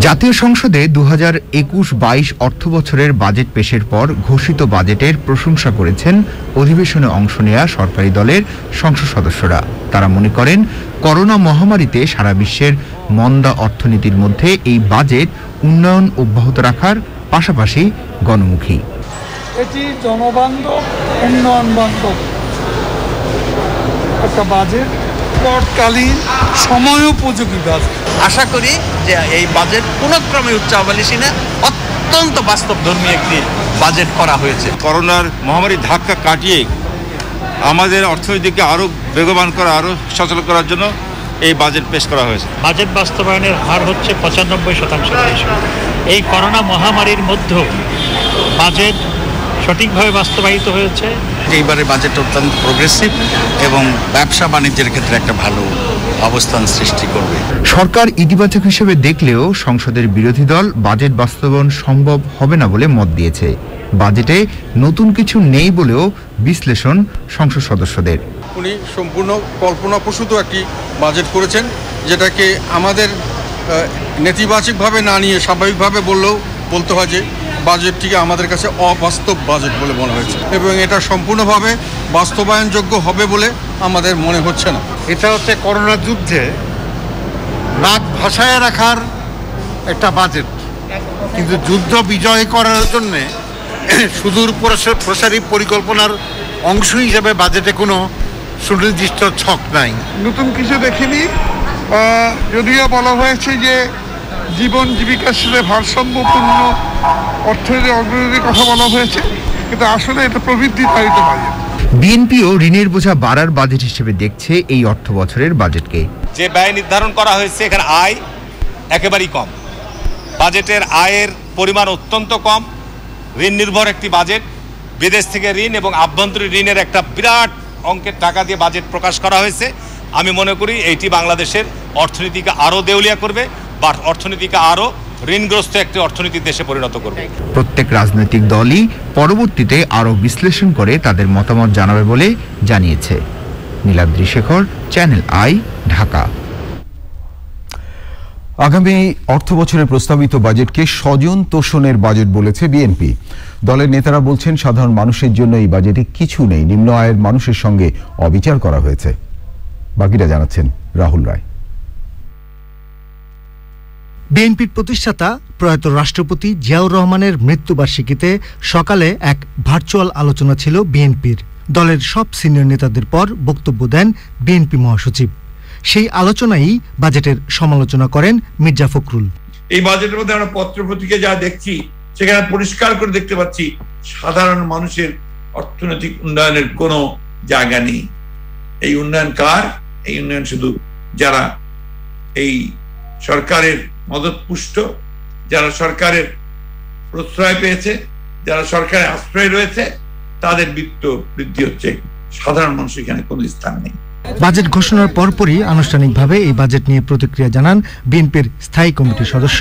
জাতীয় সংসদে 2021-22 অর্থ বছরের বাজেট পেশের পর ঘোষিত বাজেটের প্রশংসা করেছেন অধিবেশনে অংশ নেয়া সরকারি দলের সংসদ সদস্যরা। তারা মনে করেন করোনা মহামারীতে সারা বিশ্বের মন্দা অর্থনীতির মধ্যে এই বাজেট উন্নয়ন অব্যাহত রাখার পাশাপাশি গণমুখী। এটি জনবান্ধব, উন্নয়ন বান্ধব একটা বাজেট, তৎকালীন সময়োপযোগী বাজেট। আশা করি যে এই বাজেট কোনোক্রমে উচ্চাবালিশী না, অত্যন্ত বাস্তবধর্মী একটি বাজেট করা হয়েছে। করোনার মহামারীর ধাক্কা কাটিয়ে আমাদের অর্থনীতিকে আরও বেগবান করা, আরও সচল করার জন্য এই বাজেট পেশ করা হয়েছে। বাজেট বাস্তবায়নের হার হচ্ছে 95%। এই করোনা মহামারীর মধ্যেও বাজেট সঠিকভাবে বাস্তবায়িত হয়েছে। এইবারে বাজেট অত্যন্ত প্রোগ্রেসিভ এবং ব্যবসা বাণিজ্যের ক্ষেত্রে একটা ভালো অবস্থান সৃষ্টি করবে। সরকার ইতিবাচক হিসেবে দেখলেও সংসদের বিরোধী দল বাজেট বাস্তবায়ন সম্ভব হবে না বলে মত দিয়েছে। বাজেটে নতুন কিছু নেই বলেও বিশ্লেষণ সংসদ সদস্যদের। উনি সম্পূর্ণ কল্পনাপ্রসূত একটি বাজেট করেছেন, যেটাকে আমাদের নেতিবাচকভাবে না নিয়ে স্বাভাবিকভাবে বলতে হয় যে বাজেটটিকে আমাদের কাছে অবাস্তব বাজেট বলে মনে হয়েছে এবং এটা সম্পূর্ণভাবে বাস্তবায়নযোগ্য হবে বলে আমাদের মনে হচ্ছে না। এটা হচ্ছে করোনা যুদ্ধে নাক ভাসায় রাখার একটা বাজেট, কিন্তু যুদ্ধ বিজয় করার জন্যে সুদূর প্রসারী পরিকল্পনার অংশ হিসেবে বাজেটে কোনো সুনির্দিষ্ট ছক নাই। নতুন কিছু দেখিনি, যদিও বলা হয়েছে যে জীবন জীবিকার সাথে ভারসাম্যপূর্ণ অর্থনীতির অগ্রগতির কথা বলা হয়েছে, কিন্তু আসলে এটা প্রবৃদ্ধি তাড়িত বাজেট। বিএনপিও ঋণের বোঝা বাড়ার বাজেট হিসেবে দেখছে এই অর্থ বছরের বাজেটকে। যে ব্যয় নির্ধারণ করা হয়েছে এখানে আয় একেবারেই কম, বাজেটের আয়ের পরিমাণ অত্যন্ত কম ঋণ নির্ভর একটি বাজেট, বিদেশ থেকে ঋণ এবং আভ্যন্তরীণ ঋণের একটা বিরাট অঙ্কের টাকা দিয়ে বাজেট প্রকাশ করা হয়েছে। আমি মনে করি এইটি বাংলাদেশের অর্থনীতিকে আরও দেউলিয়া করবে বা অর্থনীতিকে আরও ঋণগ্রস্ত একটি অর্থনীতির দেশে পরিণত করবে। প্রত্যেক রাজনৈতিক দলই পরবর্তীতে আরও বিশ্লেষণ করে তাদের মতামত জানাবে বলে জানিয়েছে। Niladri Shekhar, channel I, Dhaka. আগামী অর্থ বছরের প্রস্তাবিত বাজেটকে স্বজন তোষণের বাজেট বলেছে বিএনপি। দলের নেতারা বলছেন সাধারণ মানুষের জন্য এই বাজেটে কিছু নেই, নিম্ন আয়ের মানুষের সঙ্গে অবিচার করা হয়েছে। বাকিটা জানাচ্ছেন রাহুল রায়। বিএনপির প্রতিষ্ঠাতা প্রয়াত রাষ্ট্রপতি জিয়াউর রহমানের মৃত্যুবার্ষিকীতে সকালে এক ভার্চুয়াল আলোচনা ছিল বিএনপির। দলের সব সিনিয়র নেতাদের পর বক্তব্য দেন বিএনপি মহাসচিব। সেই আলোচনায় বাজেটের সমালোচনা করেন মির্জা ফখরুল। এই বাজেটের মধ্যে আমরা পত্রপত্রিকা যা দেখছি সেখানে পরিষ্কার করে দেখতে পাচ্ছি সাধারণ মানুষের অর্থনৈতিক উন্নয়নের কোনো জায়গা নেই। এই উন্নয়ন কার? এই উন্নয়ন শুধু যারা এই সরকারের মদতপুষ্ট, যারা সরকারের প্রশ্রয় পেয়েছে, যারা সরকারের আশ্রয় রয়েছে, তাদের বিত্ত বৃদ্ধি হচ্ছে। সাধারণ মানুষ এখানে কোনো স্থান নেই। বাজেট ঘোষণার পরপরই আনুষ্ঠানিকভাবে এই বাজেট নিয়ে প্রতিক্রিয়া জানান বিএনপির স্থায়ী কমিটির সদস্য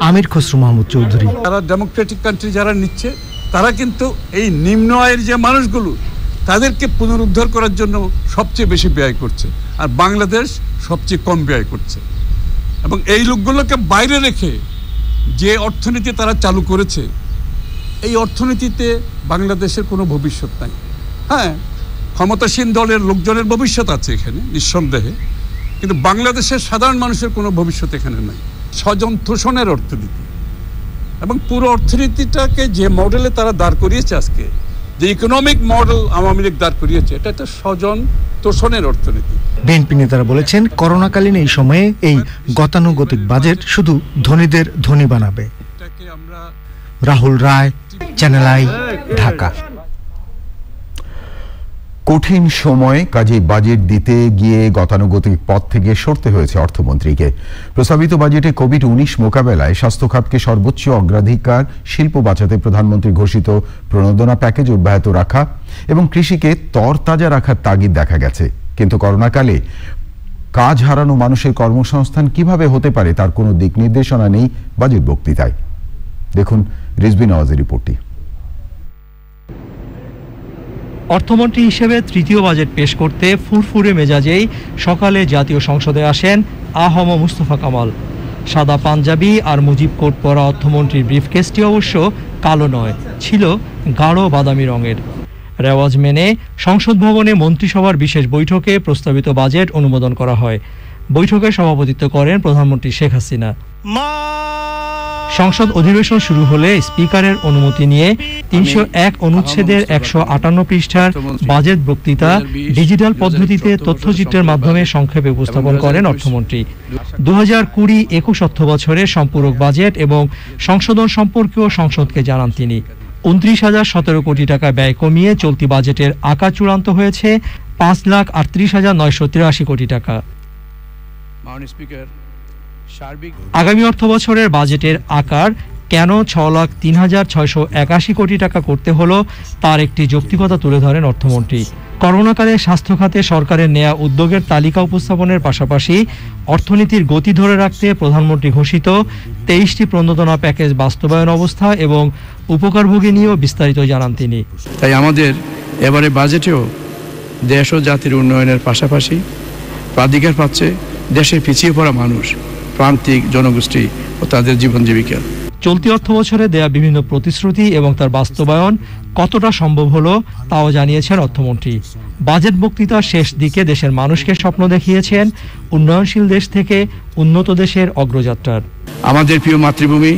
আমির খসরু মাহমুদ চৌধুরী। তারা ডেমোক্রেটিক কান্ট্রি যারা নিচ্ছে তারা কিন্তু এই নিম্ন আয়ের যে মানুষগুলো তাদেরকে পুনরুদ্ধার করার জন্য সবচেয়ে বেশি ব্যয় করছে, আর বাংলাদেশ সবচেয়ে কম ব্যয় করছে। এবং এই লোকগুলোকে বাইরে রেখে যে অর্থনীতি তারা চালু করেছে, এই অর্থনীতিতে বাংলাদেশের কোনো ভবিষ্যৎ নাই। হ্যাঁ, ক্ষমতাসীন দলের লোকজনের ভবিষ্যৎ আছে এখানে নিঃসন্দেহে, কিন্তু বাংলাদেশের সাধারণ মানুষের কোনো ভবিষ্যৎ এখানে নাই। স্বজন তোষণের অর্থনীতি, এবং পুরো অর্থনীতিটাকে যে মডেলে তারা দাঁড় করিয়েছে আজকে, যে ইকোনমিক মডেল আওয়ামী লীগ দাঁড় করিয়েছে, এটা একটা স্বজন তোষণের অর্থনীতি। বিএনপি নেতারা বলেছেন করোনাকালীন এই সময়ে এই গতানুগতিক বাজেট শুধু ধনীদের ধনী বানাবে। রাহুল রায়, চ্যানেল আই, ঢাকা। কঠিন সময়ে কাজে বাজেট দিতে গিয়ে গতানুগতিক পথ থেকে সরতে হয়েছে অর্থমন্ত্রীকে। প্রস্তাবিত বাজেটে কোভিড-19 মোকাবেলায় স্বাস্থ্য খাতকে সর্বোচ্চ অগ্রাধিকার, শিল্প বাঁচাতে প্রধানমন্ত্রী ঘোষিত প্রণোদনা প্যাকেজ অব্যাহত রাখা এবং কৃষিকে তরতাজা রাখার তাগিদ দেখা গেছে। কিন্তু করোনাকালে কাজ হারানো মানুষের কর্মসংস্থান কিভাবে হতে পারে তার কোনো দিক নির্দেশনা নেই বাজেট বক্তৃতায়। দেখুন রিজভী নওয়াজের রিপোর্টটি। অর্থমন্ত্রী হিসেবে তৃতীয় বাজেট পেশ করতে ফুরফুরে মেজাজেই সকালে জাতীয় সংসদে আসেন আহম মুস্তফা কামাল। সাদা পাঞ্জাবি আর মুজিব কোট পরা অর্থমন্ত্রীর ব্রিফকেসটি অবশ্য কালো নয়, ছিল গাঢ় বাদামি রঙের। রেওয়াজ মেনে সংসদ ভবনে মন্ত্রিসভার বিশেষ বৈঠকে প্রস্তাবিত বাজেট অনুমোদন করা হয়। বৈঠকে সভাপতিত্ব করেন প্রধানমন্ত্রী শেখ হাসিনা। সংসদ অধিবেশন শুরু হলে স্পিকারের অনুমতি নিয়ে ৩০১ অনুচ্ছেদের ১৫৮ পৃষ্ঠার বাজেট বক্তৃতা ডিজিটাল পদ্ধতিতে তথ্যচিত্রের মাধ্যমে সংক্ষেপে উপস্থাপন করেন অর্থমন্ত্রী। ২০২০-২১ অর্থ বছরে সম্পূরক বাজেট এবং সংশোধন সম্পর্কেও সংসদকে জানান তিনি। ২৯,০১৭ কোটি টাকা ব্যয় কমিয়ে চলতি বাজেটের আকার চূড়ান্ত হয়েছে ৫,৩৮,৯৮৩ কোটি টাকা। আগামী অর্থ বছরের বাজেটের আকার কেন ৬,০৩,৬৮১ কোটি টাকা করতে হলো তার একটি যৌক্তিকতা তুলে ধরেন অর্থমন্ত্রী। করোনাকালে স্বাস্থ্য খাতে সরকারের নেয়া উদ্যোগের তালিকা উপস্থাপনের পাশাপাশি অর্থনীতির গতি ধরে রাখতে প্রধানমন্ত্রী ঘোষিত ২৩টি প্রণোদনা প্যাকেজ বাস্তবায়ন অবস্থা এবং উপকারভোগী নিয়েও বিস্তারিত জানান তিনি। তাই আমাদের এবারে বাজেটেও দেশ ও জাতির উন্নয়নের পাশাপাশি প্রাধিকার পাচ্ছে দেশের পিছিয়ে পড়া মানুষ, প্রান্তিক জনগোষ্ঠী ও তাদের জীবন জীবিকা। চলতি অর্থ বছরে দেয়া বিভিন্ন প্রতিশ্রুতি এবং তার বাস্তবায়ন কতটা সম্ভব হলো তাও জানিয়েছেন অর্থমন্ত্রী। বাজেট বক্তৃতার শেষ দিকে দেশের মানুষকে স্বপ্ন দেখিয়েছেন উন্নয়নশীল দেশ থেকে উন্নত দেশের অগ্রযাত্রার। আমাদের প্রিয় মাতৃভূমি,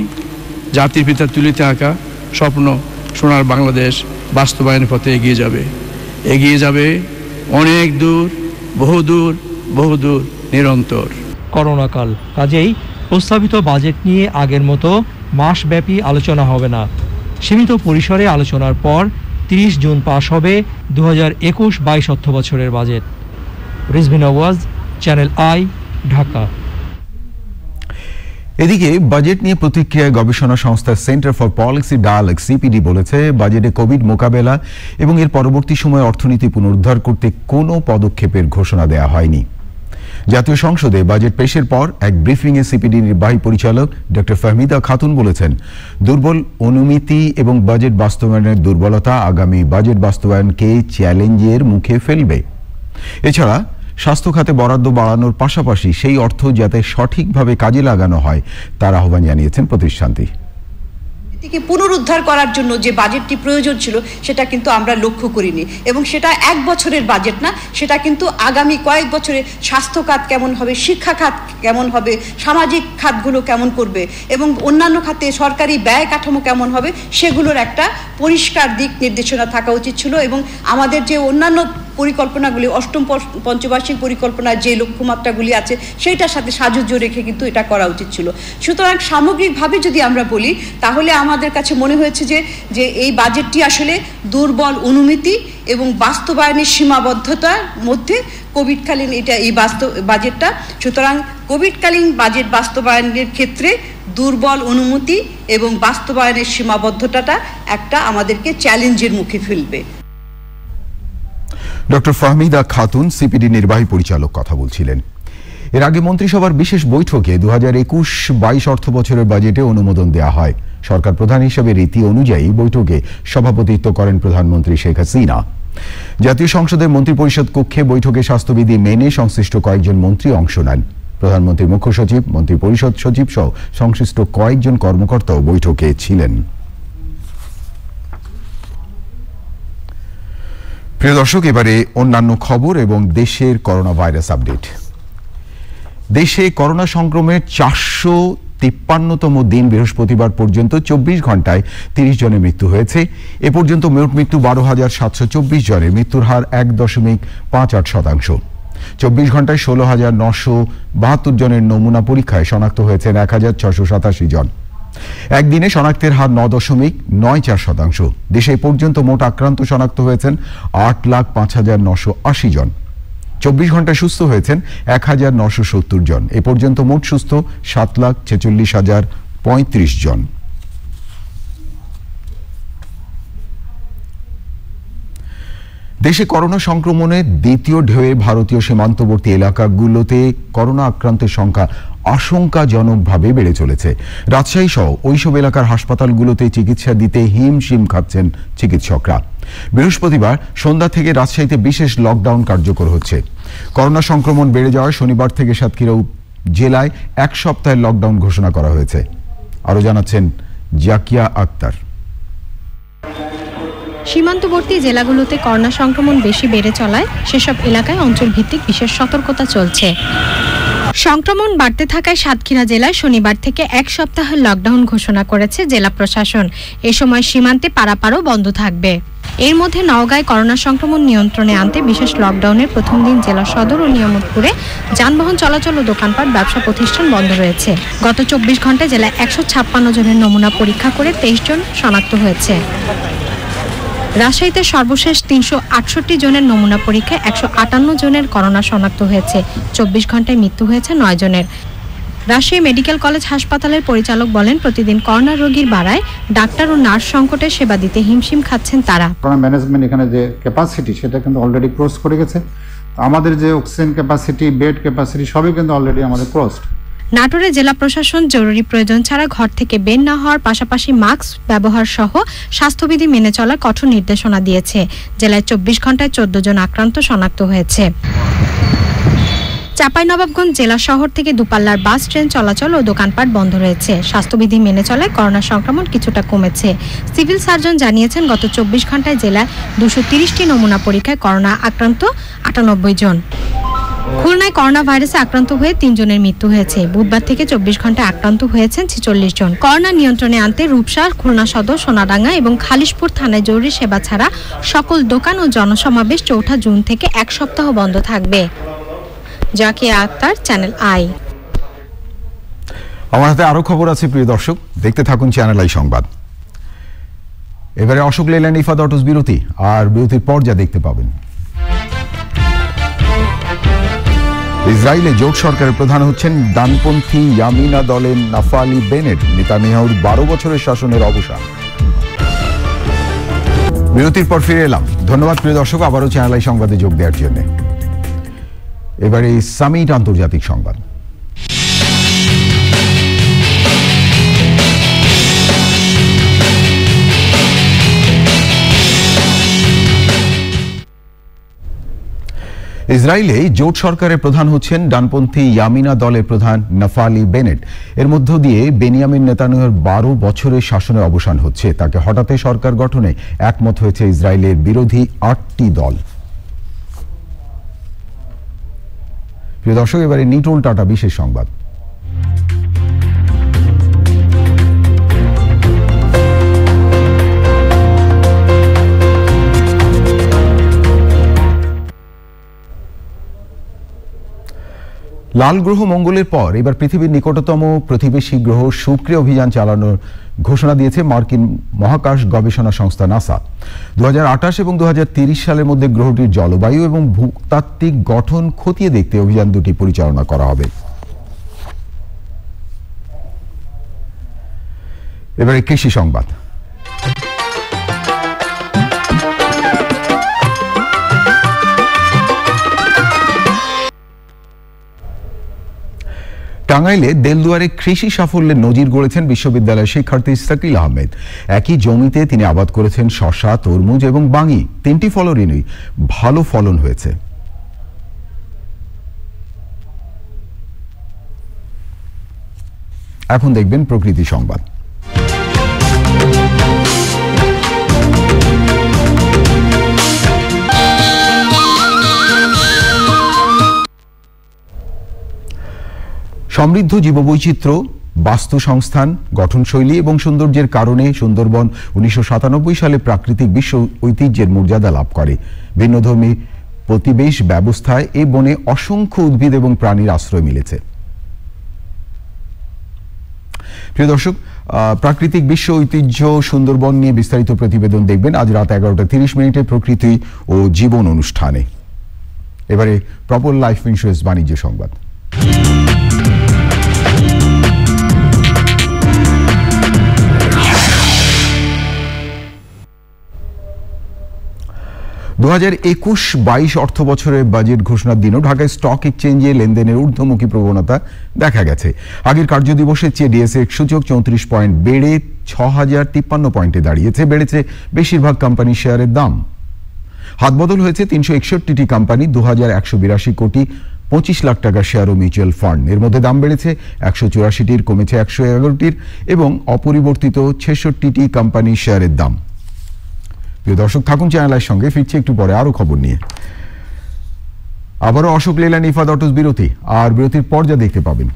জাতির পিতার তুলিতে আঁকা স্বপ্ন সোনার বাংলাদেশ বাস্তবায়নের পথে এগিয়ে যাবে অনেক দূর, বহুদূর, বহুদূর, নিরন্তর। করোনাকাল, কাজেই প্রস্তাবিত বাজেট নিয়ে আগের মতো মাসব্যাপী আলোচনা হবে না। সীমিত পরিসরে আলোচনার পর ৩০ জুন পাশ হবে ২০২১-২২ অর্থ বছরের বাজেট। Rizvi Nawaz, Channel I, Dhaka. এদিকে বাজেট নিয়ে প্রতিক্রিয়ায় গবেষণা সংস্থা centre for policy dialogue CPD বলেছে, বাজেটে কোভিড মোকাবেলা এবং এর পরবর্তী সময়ে অর্থনীতি পুনরুদ্ধার করতে কোনো পদক্ষেপের ঘোষণা দেওয়া হয়নি। জাতীয় সংসদে বাজেট পেশের পর এক ব্রিফিংয়ে সিপিডি নির্বাহী পরিচালক ডক্টর ফাহমিদা খাতুন বলেছেন, দুর্বল অনুমিতি এবং বাজেট বাস্তবায়নের দুর্বলতা আগামী বাজেট বাস্তবায়নকে চ্যালেঞ্জের মুখে ফেলবে। এছাড়া স্বাস্থ্য খাতে বরাদ্দ বাড়ানোর পাশাপাশি সেই অর্থ যাতে সঠিকভাবে কাজে লাগানো হয় তার আহ্বান জানিয়েছেন প্রতিষ্ঠানটি। পুনরুদ্ধার করার জন্য যে বাজেটটি প্রয়োজন ছিল সেটা কিন্তু আমরা লক্ষ্য করিনি, এবং সেটা এক বছরের বাজেট না, সেটা কিন্তু আগামী কয়েক বছরে স্বাস্থ্য খাত কেমন হবে, শিক্ষা খাত কেমন হবে, সামাজিক খাতগুলো কেমন করবে এবং অন্যান্য খাতে সরকারি ব্যয় কাঠামো কেমন হবে সেগুলোর একটা পরিষ্কার দিক নির্দেশনা থাকা উচিত ছিল। এবং আমাদের যে অন্যান্য পরিকল্পনাগুলি, অষ্টম পঞ্চবার্ষিক পরিকল্পনার যে লক্ষ্যমাত্রাগুলি আছে সেইটার সাথে সাযুজ্য রেখে কিন্তু এটা করা উচিত ছিল। সুতরাং সামগ্রিকভাবে যদি আমরা বলি তাহলে আমাদের কাছে মনে হয়েছে যে এই বাজেটটি আসলে দুর্বল অনুমিতি এবং বাস্তবায়নের সীমাবদ্ধতার মধ্যে কোভিডকালীন এই বাজেটটা। সুতরাং কোভিডকালীন বাজেট বাস্তবায়নের ক্ষেত্রে দুর্বল অনুমতি এবং বাস্তবায়নের সীমাবদ্ধতাটা একটা আমাদেরকে চ্যালেঞ্জের মুখে ফেলবে। ডক্টর ফাহমিদা খাতুন সিপিডি নির্বাহী পরিচালক কথা বলছিলেন। এর আগে মন্ত্রিসভার বিশেষ বৈঠকে 2021-22 অর্থ বছরের বাজেটে অনুমোদন দেওয়া হয়। সরকার প্রধান হিসেবে রীতি অনুযায়ী বৈঠকে সভাপতিত্ব করেন প্রধানমন্ত্রী শেখ হাসিনা। জাতীয় সংসদের মন্ত্রিপরিষদ কক্ষে বৈঠকে স্বাস্থ্যবিধি মেনে সংশ্লিষ্ট কয়েকজন মন্ত্রী অংশ নেন। প্রধানমন্ত্রীর মুখ্য সচিব, মন্ত্রিপরিষদ সচিব সহ সংশ্লিষ্ট কয়েকজন কর্মকর্তাও বৈঠকে ছিলেন। প্রিয় দর্শক, এবারে অন্যান্য খবর এবং দেশের করোনা ভাইরাস আপডেট। দেশে করোনা সংক্রমণের 453তম দিন বৃহস্পতিবার পর্যন্ত 24 ঘন্টায় 30 জনের মৃত্যু হয়েছে। এ পর্যন্ত মোট মৃত্যু 12,724 জনের, মৃত্যুর হার 1.58%। 24 ঘন্টায় 16,972 জনের নমুনা পরীক্ষায় শনাক্ত হয়েছেন 1,687 জন। একদিনে শনাক্তের হার 9.94%। দেশে পর্যন্ত মোট আক্রান্ত শনাক্ত হয়েছেন 8,05,980 জন। 24 ঘন্টায় সুস্থ হয়েছেন 1,970 জন। এ পর্যন্ত মোট সুস্থ 7,46,035 জন। দেশে করোনা সংক্রমণের দ্বিতীয় ঢেউয়ে ভারতীয় সীমান্তবর্তী এলাকাগুলোতে করোনা আক্রান্তের সংখ্যা আশঙ্কাজনকভাবে বেড়ে চলেছে। রাজশাহী সহ ওইসব এলাকার হাসপাতালগুলোতে চিকিৎসা দিতে হিমশিম খাচ্ছেন চিকিৎসকরা। বৃহস্পতিবার সন্ধ্যা থেকে রাজশাহীতে বিশেষ লকডাউন কার্যকর হচ্ছে। করোনা সংক্রমণ বেড়ে যাওয়ায় শনিবার থেকে সাতক্ষীরা জেলায় 1 সপ্তাহের লকডাউন ঘোষণা করা হয়েছে। আরো জানাচ্ছেন জাকিয়া আক্তার। সীমান্তবর্তী জেলাগুলোতে করোনা সংক্রমণ বেশি বেড়ে চলায় সেসব এলাকায় অঞ্চলভিত্তিক বিশেষ সতর্কতা চলছে। সংক্রমণ বাড়তে থাকায় সাতক্ষীরা জেলায় শনিবার থেকে 1 সপ্তাহের লকডাউন ঘোষণা করেছে জেলা প্রশাসন। এ সময় সীমান্তে পারাপারও বন্ধ থাকবে। এর মধ্যে নওগাঁয় করোনা সংক্রমণ নিয়ন্ত্রণে আনতে বিশেষ লকডাউনের প্রথম দিন জেলা সদর ও নিয়ামতপুরে যানবাহন চলাচল ও দোকানপাট ব্যবসা প্রতিষ্ঠান বন্ধ রয়েছে। গত 24 ঘন্টায় জেলায় 156 জনের নমুনা পরীক্ষা করে 23 জন শনাক্ত হয়েছে। রাজশাহীতে সর্বশেষ 368 জনের নমুনা পরীক্ষায় 158 জনের করোনা শনাক্ত হয়েছে। 24 ঘন্টায় মৃত্যু হয়েছে 9 জনের। রাজশাহী মেডিকেল কলেজ হাসপাতালের পরিচালক বলেন, প্রতিদিন করোনা রোগীর বাড়ায় ডাক্তার ও নার্স সংকটে সেবা দিতে হিমশিম খাচ্ছেন তারা। করোনা ম্যানেজমেন্ট এখানে যে ক্যাপাসিটি সেটা কিন্তু অলরেডি ক্রস করে গেছে। আমাদের যে অক্সিজেন ক্যাপাসিটি, বেড ক্যাপাসিটি সবই কিন্তু অলরেডি আমাদের ক্রসড। নাটোরে জেলা প্রশাসন জরুরি প্রয়োজন ছাড়া ঘর থেকে বের না হওয়ার পাশাপাশি মাস্ক ব্যবহার সহ স্বাস্থ্যবিধি মেনে চলার কঠোর নির্দেশনা দিয়েছে। জেলায় 24 ঘন্টায় 14 জন আক্রান্ত শনাক্ত হয়েছে। চাঁপাইনবাবগঞ্জ জেলা শহর থেকে দূরপাল্লার বাস, ট্রেন চলাচল ও দোকানপাট বন্ধ রয়েছে। স্বাস্থ্যবিধি মেনে চলায় করোনা সংক্রমণ কিছুটা কমেছে। সিভিল সার্জন জানিয়েছেন, গত 24 ঘন্টায় জেলায় 230টি নমুনা পরীক্ষায় করোনা আক্রান্ত 98 জন। খুলনায় করোনা ভাইরাসে আক্রান্ত হয়ে 3 জনের মৃত্যু হয়েছে। বুধবার থেকে 24 ঘন্টায় আক্রান্ত হয়েছেন 46 জন। করোনা নিয়ন্ত্রণে আনতে রূপসা, খুলনা সদর, সোনাডাঙ্গা এবং খালিশপুর থানায় জরুরি সেবা ছাড়া সকল দোকান ও জনসমাবেশ 4 জুন থেকে 1 সপ্তাহ বন্ধ থাকবে। Zakia Akter, Channel I. আমার হাতে আরো খবর আছে প্রিয় দর্শক, দেখতে থাকুন চ্যানেল আই সংবাদ। এবারে অশোক লেল্যান্ড ইফাদ অটোস বিরতি, আর বিরতির পর যা দেখতে পাবেন। ইসরায়েলে জোট সরকারের প্রধান হচ্ছেন ডানপন্থী ইয়ামিনা দলের নাফালি বেনেট। নেতানিয়াহুর 12 বছরের শাসনের অবসান। বিরতির পর ফিরে এলাম। ধন্যবাদ প্রিয় দর্শক, আবারও চ্যানেল আই সংবাদে যোগ দেওয়ার জন্য। এবারে সামিট আন্তর্জাতিক সংবাদ। ইসরায়েলে জোট সরকারের প্রধান হচ্ছেন ডানপন্থী ইয়ামিনা দলের প্রধান নাফালি বেনেট। এর মধ্য দিয়ে বেনিয়ামিন নেতানিয়াহুর 12 বছরের শাসনের অবসান হচ্ছে। তাকে হঠাতে সরকার গঠনে একমত হয়েছে ইসরায়েলের বিরোধী 8টি দল। প্রিয় দর্শক, এবারে নিটোল টাটা বিশেষ সংবাদ। লাল গ্রহ মঙ্গলের পর এবার পৃথিবীর নিকটতম প্রতিবেশী গ্রহ শুক্রে অভিযান চালানোর ঘোষণা দিয়েছে মার্কিন মহাকাশ গবেষণা সংস্থা নাসা। 2028 এবং 2030 সালের মধ্যে গ্রহটির জলবায়ু এবং ভূতাত্ত্বিক গঠন খতিয়ে দেখতে অভিযান দুটি পরিচালনা করা হবে। এবারে কৃষি সংবাদ। টাঙ্গাইলে দেলদুয়ারে কৃষি সাফল্যের নজির গড়েছেন বিশ্ববিদ্যালয়ের শিক্ষার্থী সাকিল আহমেদ। একই জমিতে তিনি আবাদ করেছেন শসা, তরমুজ এবং বাঙি। 3টি ফলনই ভালো ফলন হয়েছে। এখন দেখবেন প্রকৃতি সংবাদ। সমৃদ্ধ জীববৈচিত্র্য, বাস্তুসংস্থান, গঠনশৈলী এবং সৌন্দর্যের কারণে সুন্দরবন 1997 সালে প্রাকৃতিক বিশ্ব ঐতিহ্যের মর্যাদা লাভ করে। ভিন্নধর্মী প্রতিবেশ ব্যবস্থায় এ বনে অসংখ্য উদ্ভিদ এবং প্রাণীর আশ্রয় মিলেছে। প্রিয় দর্শক, প্রাকৃতিক বিশ্ব ঐতিহ্য সুন্দরবন নিয়ে বিস্তারিত প্রতিবেদন দেখবেন আজ রাত 11:30 প্রকৃতি ও জীবন অনুষ্ঠানে। এবারে প্রপল লাইফ ইন্স্যুরেন্স বাণিজ্য সংবাদ। 2021-22 অর্থ বছরের বাজেট ঘোষণার দিনও ঢাকায় স্টক এক্সচেঞ্জে লেনদেনের ঊর্ধ্বমুখী প্রবণতা দেখা গেছে। আগের কার্যদিবসের চেয়ে ডিএসএক্স সূচক 34 পয়েন্ট বেড়ে 6053 পয়েন্টে দাঁড়িয়েছে। বেড়েছে বেশিরভাগ কোম্পানির শেয়ারের দাম। হাতবদল হয়েছে 361টি কোম্পানি, 2182 কোটি 25 লাখ টাকার শেয়ার ও মিউচুয়াল ফান্ড। এর মধ্যে দাম বেড়েছে 184টির, কমেছে 111টির এবং অপরিবর্তিত 66টি কোম্পানির শেয়ারের দাম। প্রিয় দর্শক, থাকুন চ্যানেলের সঙ্গে, ফিরছি একটু পরে আরো খবর নিয়ে। আবারও অশোক লেল্যান্ড ইফাদ অটোস বিরতি, আর বিরতির পর যা দেখতে পাবেন।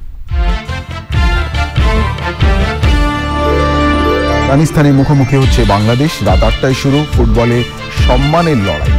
আফগানিস্তানের মুখোমুখি হচ্ছে বাংলাদেশ। রাত 8টায় শুরু ফুটবলে সম্মানের লড়াই।